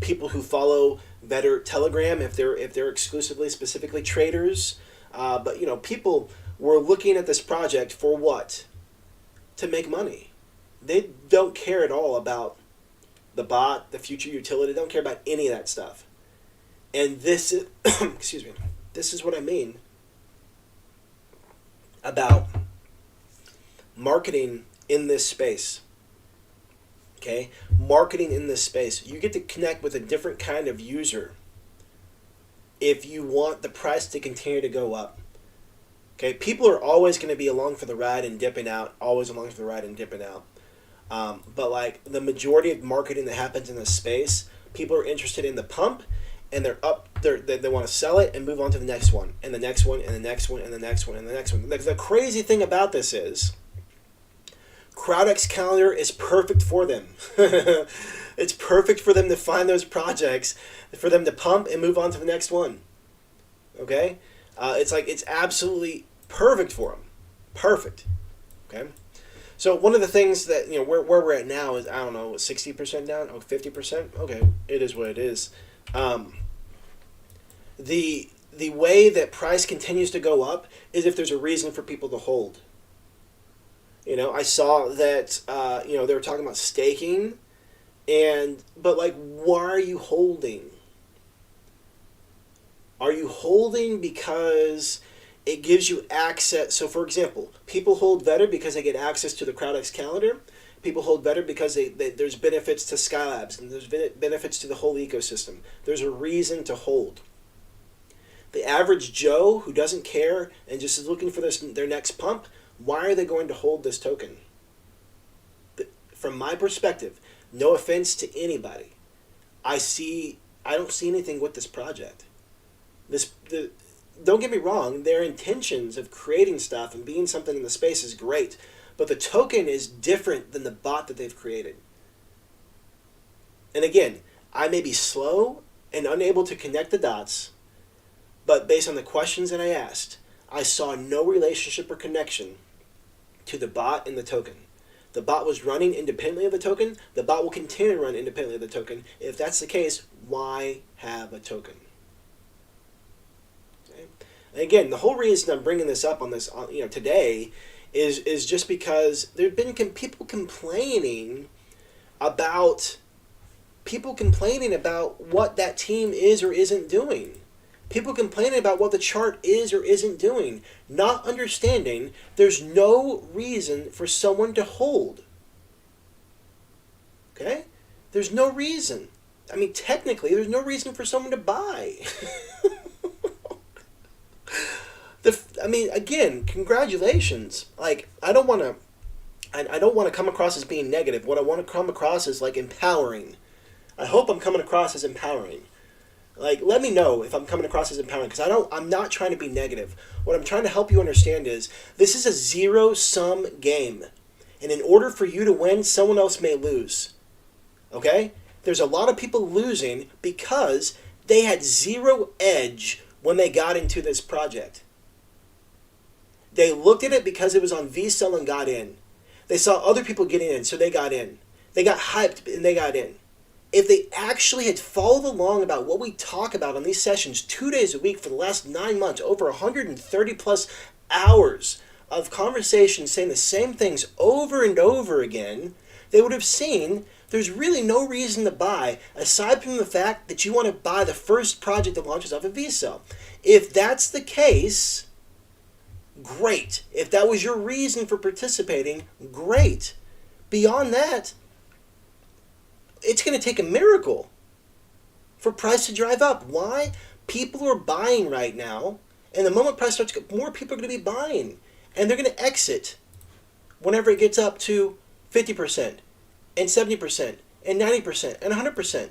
people who follow better Telegram, if they're exclusively, specifically traders, but people were looking at this project for what? To make money. They don't care at all about the bot, the future utility. They don't care about any of that stuff. And this is, excuse me, this is what I mean about marketing in this space. Okay, marketing in this space, you get to connect with a different kind of user if you want the price to continue to go up. Okay, people are always going to be along for the ride and dipping out, always along for the ride and dipping out. But like the majority of marketing that happens in this space, people are interested in the pump, and they want to sell it and move on to the next one, and the next one, and the next one, and the next one, and the next one. The crazy thing about this is, CrowdX Calendar is perfect for them. It's perfect for them to find those projects, for them to pump and move on to the next one. Okay? It's absolutely perfect for them. Perfect. Okay? So one of the things that, where we're at now is, I don't know, 60% down? Oh, 50%? Okay, it is what it is. The way that price continues to go up is if there's a reason for people to hold. I saw that, they were talking about staking, but why are you holding? Are you holding because it gives you access? So, for example, people hold better because they get access to the CrowdX Calendar. People hold better because there's benefits to Skylabs, and there's benefits to the whole ecosystem. There's a reason to hold. The average Joe who doesn't care and just is looking for their next pump, why are they going to hold this token? From my perspective, no offense to anybody, I don't see anything with this project. Don't get me wrong, their intentions of creating stuff and being something in the space is great, but the token is different than the bot that they've created. And again, I may be slow and unable to connect the dots, but based on the questions that I asked, I saw no relationship or connection to the bot and the token. The bot was running independently of the token. The bot will continue to run independently of the token. If that's the case, why have a token? Okay. And again, the whole reason I'm bringing this up on this, today, is just because there've been people complaining about what that team is or isn't doing. People complaining about what the chart is or isn't doing, not understanding there's no reason for someone to hold. Okay? There's no reason. I mean, technically, there's no reason for someone to buy. Again, congratulations. I don't want to come across as being negative. What I want to come across is empowering. I hope I'm coming across as empowering. Let me know if I'm coming across as empowering, because I'm not trying to be negative. What I'm trying to help you understand is this is a zero-sum game. And in order for you to win, someone else may lose. Okay? There's a lot of people losing because they had zero edge when they got into this project. They looked at it because it was on VSell and got in. They saw other people getting in, so they got in. They got hyped and they got in. If they actually had followed along about what we talk about on these sessions 2 days a week for the last 9 months, over 130 plus hours of conversation saying the same things over and over again, they would have seen there's really no reason to buy aside from the fact that you want to buy the first project that launches off of VSell. If that's the case, great. If that was your reason for participating, great. Beyond that, it's going to take a miracle for price to drive up. Why? People are buying right now, and the moment price starts to go, more people are going to be buying, and they're going to exit whenever it gets up to 50% and 70% and 90% and 100%.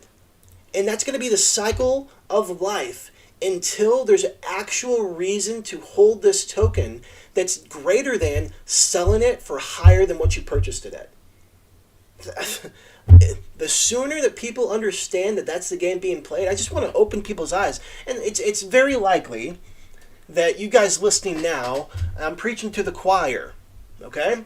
And that's going to be the cycle of life until there's an actual reason to hold this token that's greater than selling it for higher than what you purchased it at. The sooner that people understand that that's the game being played, I just want to open people's eyes. And it's very likely that you guys listening now, I'm preaching to the choir, okay?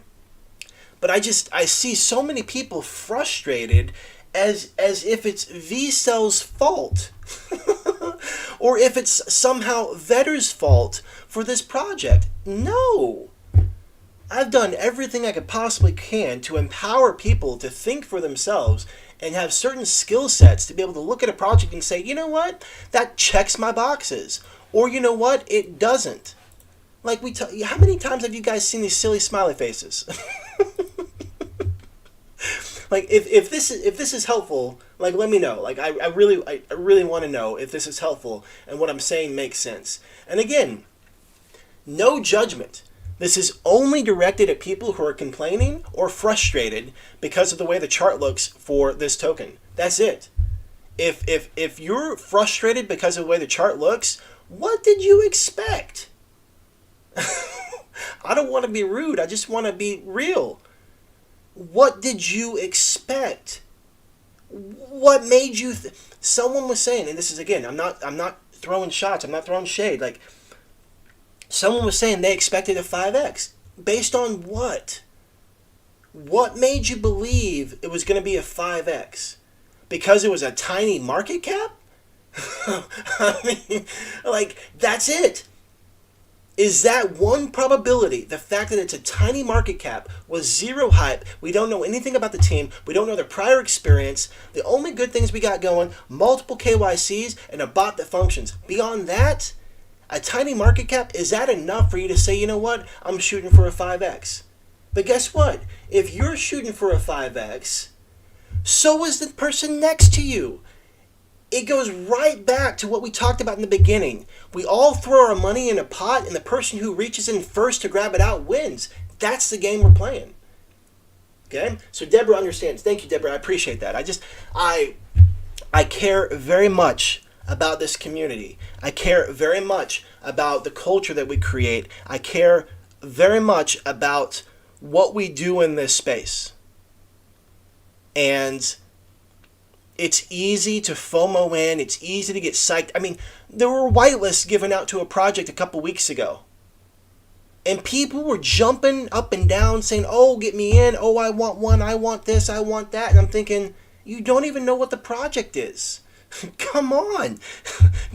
But I see so many people frustrated as if it's VSell's fault. Or if it's somehow Vetter's fault for this project. No. I've done everything I could possibly can to empower people to think for themselves and have certain skill sets to be able to look at a project and say, you know what, that checks my boxes. Or you know what, it doesn't. How many times have you guys seen these silly smiley faces? Like if this is helpful, like let me know. Like I really want to know if this is helpful and what I'm saying makes sense. And again, no judgment. This is only directed at people who are complaining or frustrated because of the way the chart looks for this token. That's it. If you're frustrated because of the way the chart looks, what did you expect? I don't want to be rude. I just want to be real. What did you expect? What made you? Someone was saying, and this is again, I'm not throwing shots. I'm not throwing shade. Like someone was saying they expected a 5x. Based on what? What made you believe it was going to be a 5x? Because it was a tiny market cap? I mean, like that's it. Is that one probability, the fact that it's a tiny market cap, was zero hype, we don't know anything about the team, we don't know their prior experience, the only good things we got going, multiple KYCs, and a bot that functions. Beyond that, a tiny market cap, is that enough for you to say, you know what, I'm shooting for a 5x? But guess what? If you're shooting for a 5x, so is the person next to you. It goes right back to what we talked about in the beginning. We all throw our money in a pot, and the person who reaches in first to grab it out wins. That's the game we're playing. Okay? So Deborah understands. Thank you, Deborah. I appreciate that. I care very much about this community. I care very much about the culture that we create. I care very much about what we do in this space. And it's easy to FOMO in. It's easy to get psyched. I mean, there were whitelists given out to a project a couple weeks ago. And people were jumping up and down saying, oh, get me in. Oh, I want one. I want this. I want that. And I'm thinking, you don't even know what the project is. Come on.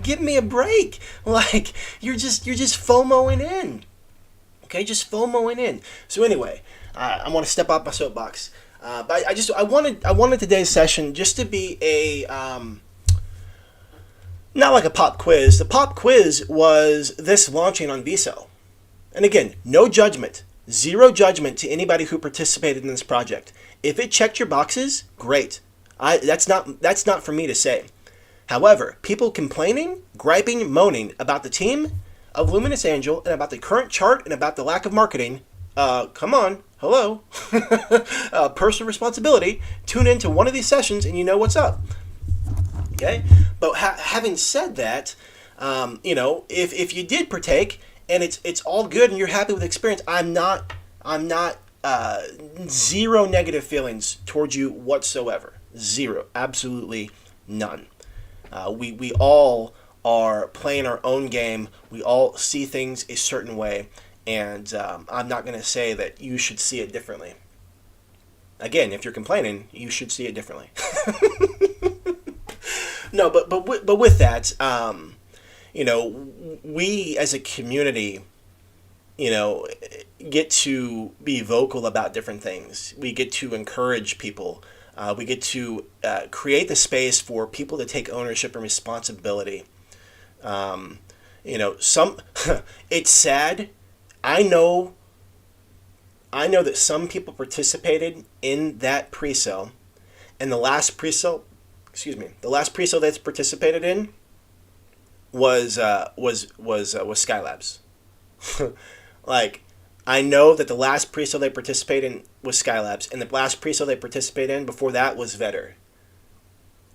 Give me a break. Like, you're just FOMOing in. Okay, just FOMOing in. So anyway, I want to step off my soapbox. But I wanted today's session just to be a not like a pop quiz. The pop quiz was this launching on VSO. And again, no judgment, zero judgment to anybody who participated in this project. If it checked your boxes, great. That's not for me to say. However, people complaining, griping, moaning about the team of Luminous Angel and about the current chart and about the lack of marketing, come on. Hello. Personal responsibility. Tune into one of these sessions and you know what's up. Okay? But having said that, if you did partake and it's all good and you're happy with the experience, I'm not zero negative feelings towards you whatsoever. Zero. Absolutely none. We all are playing our own game. We all see things a certain way. And I'm not going to say that you should see it differently. Again, if you're complaining, you should see it differently. No, but with that, we as a community, get to be vocal about different things. We get to encourage people. We get to create the space for people to take ownership and responsibility. It's sad. I know that some people participated in that pre-sale, and the last pre-sale they participated in was Skylabs. Like, I know that the last pre-sale they participated in was Skylabs, and the last pre-sale they participated in before that was Vetter.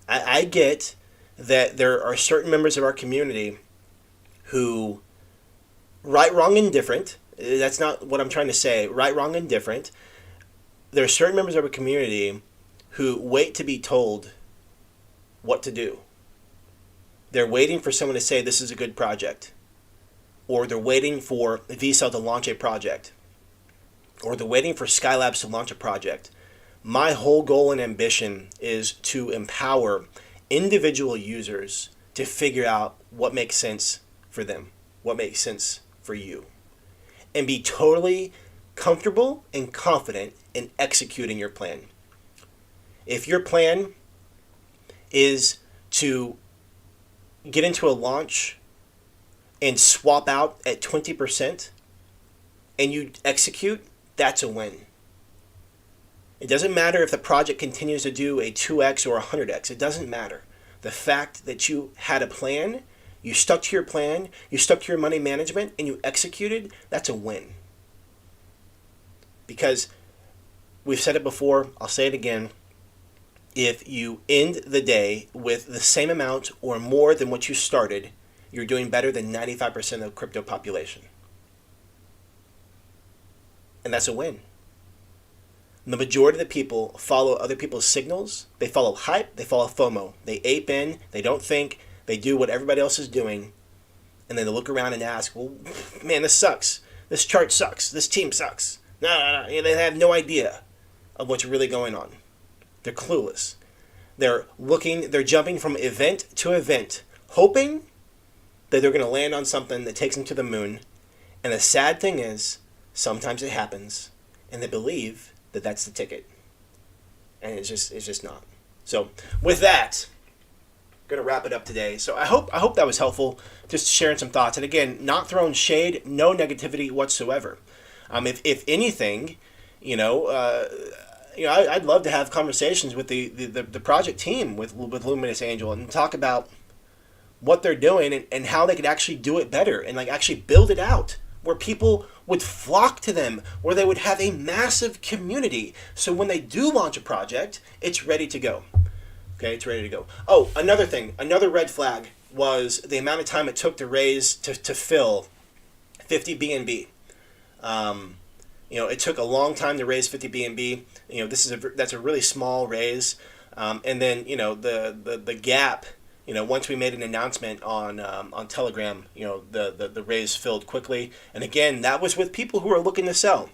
I get that there are certain members of our community who, right, wrong, indifferent. That's not what I'm trying to say. Right, wrong, indifferent. There are certain members of our community who wait to be told what to do. They're waiting for someone to say this is a good project. Or they're waiting for VSL to launch a project. Or they're waiting for Skylabs to launch a project. My whole goal and ambition is to empower individual users to figure out what makes sense for them, what makes sense for you, and be totally comfortable and confident in executing your plan. If your plan is to get into a launch and swap out at 20% and you execute, that's a win. It doesn't matter if the project continues to do a 2x or a 100x. It doesn't matter. The fact that you had a plan, you stuck to your plan, you stuck to your money management, and you executed, that's a win. Because we've said it before, I'll say it again, if you end the day with the same amount or more than what you started, you're doing better than 95% of the crypto population. And that's a win. The majority of the people follow other people's signals. They follow hype. They follow FOMO. They ape in. They don't think. They do what everybody else is doing. And then they look around and ask, well, man, this sucks. This chart sucks. This team sucks. No. They have no idea of what's really going on. They're clueless. They're jumping from event to event, hoping that they're going to land on something that takes them to the moon. And the sad thing is, sometimes it happens, and they believe that that's the ticket. And it's just not. So with that, I'm going to wrap it up today. So I hope that was helpful, just sharing some thoughts. And again, not throwing shade, no negativity whatsoever. If anything, I'd love to have conversations with the project team with Luminous Angel and talk about what they're doing and how they could actually do it better and like actually build it out where people would flock to them, where they would have a massive community. So when they do launch a project, it's ready to go. Okay, it's ready to go. Oh, another thing, another red flag was the amount of time it took to raise to fill 50 BNB. It took a long time to raise 50 BNB. That's a really small raise. And then the gap. Once we made an announcement on Telegram, the raise filled quickly. And again, that was with people who are looking to sell.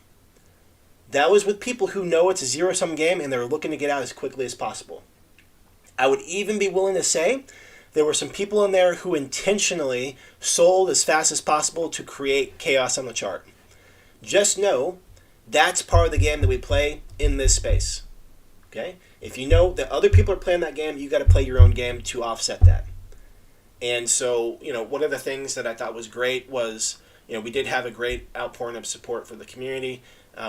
That was with people who know it's a zero-sum game and they're looking to get out as quickly as possible. I would even be willing to say there were some people in there who intentionally sold as fast as possible to create chaos on the chart. Just know that's part of the game that we play in this space. Okay? If you know that other people are playing that game, you got to play your own game to offset that. And so, one of the things that I thought was great was, we did have a great outpouring of support for the community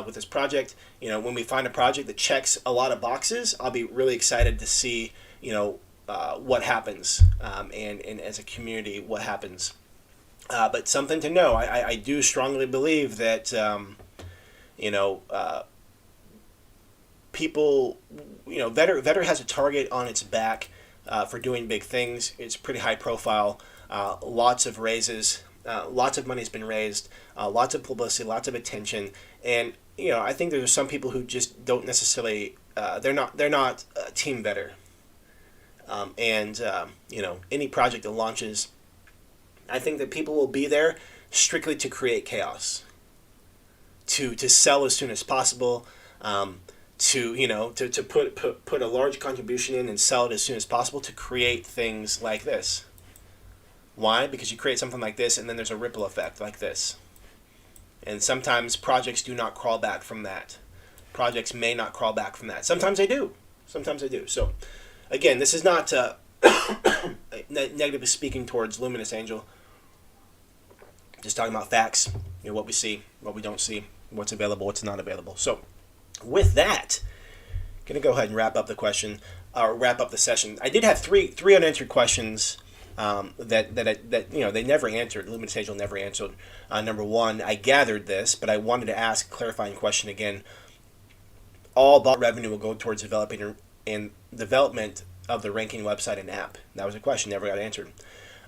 with this project. When we find a project that checks a lot of boxes, I'll be really excited to see, what happens, and as a community, what happens. But something to know, I do strongly believe that, people, Vetter has a target on its back for doing big things. It's pretty high profile, lots of raises, lots of money's been raised, lots of publicity, lots of attention. And, I think there's some people who just don't necessarily, they're not team Vetter. Any project that launches, I think that people will be there strictly to create chaos, to sell as soon as possible, to put a large contribution in and sell it as soon as possible to create things like this. Why? Because you create something like this and then there's a ripple effect like this. And sometimes projects do not crawl back from that. Projects may not crawl back from that. Sometimes they do. So, again, this is not negatively speaking towards Luminous Angel. Just talking about facts, what we see, what we don't see, what's available, what's not available. So, with that, I'm going to go ahead and wrap up the session. I did have three unanswered questions that they never answered. Luminous Angel never answered. Number one, I gathered this, but I wanted to ask a clarifying question again. All bot revenue will go towards development of the ranking website and app. That was a question, never got answered.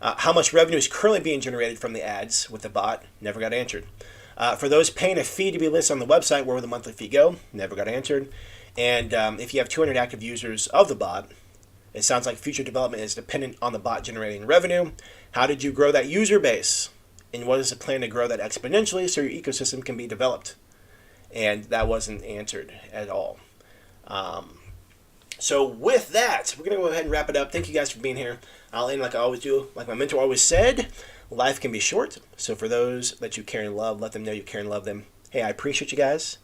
How much revenue is currently being generated from the ads with the bot? Never got answered. For those paying a fee to be listed on the website, where will the monthly fee go? Never got answered. And if you have 200 active users of the bot, it sounds like future development is dependent on the bot generating revenue. How did you grow that user base? And what is the plan to grow that exponentially so your ecosystem can be developed? And that wasn't answered at all. So with that, we're going to go ahead and wrap it up. Thank you guys for being here. I'll end like I always do. Like my mentor always said, life can be short. So for those that you care and love, let them know you care and love them. Hey, I appreciate you guys.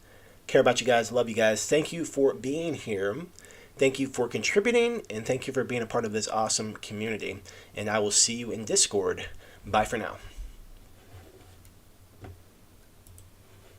Care about you guys. Love you guys. Thank you for being here. Thank you for contributing. And thank you for being a part of this awesome community. And I will see you in Discord. Bye for now.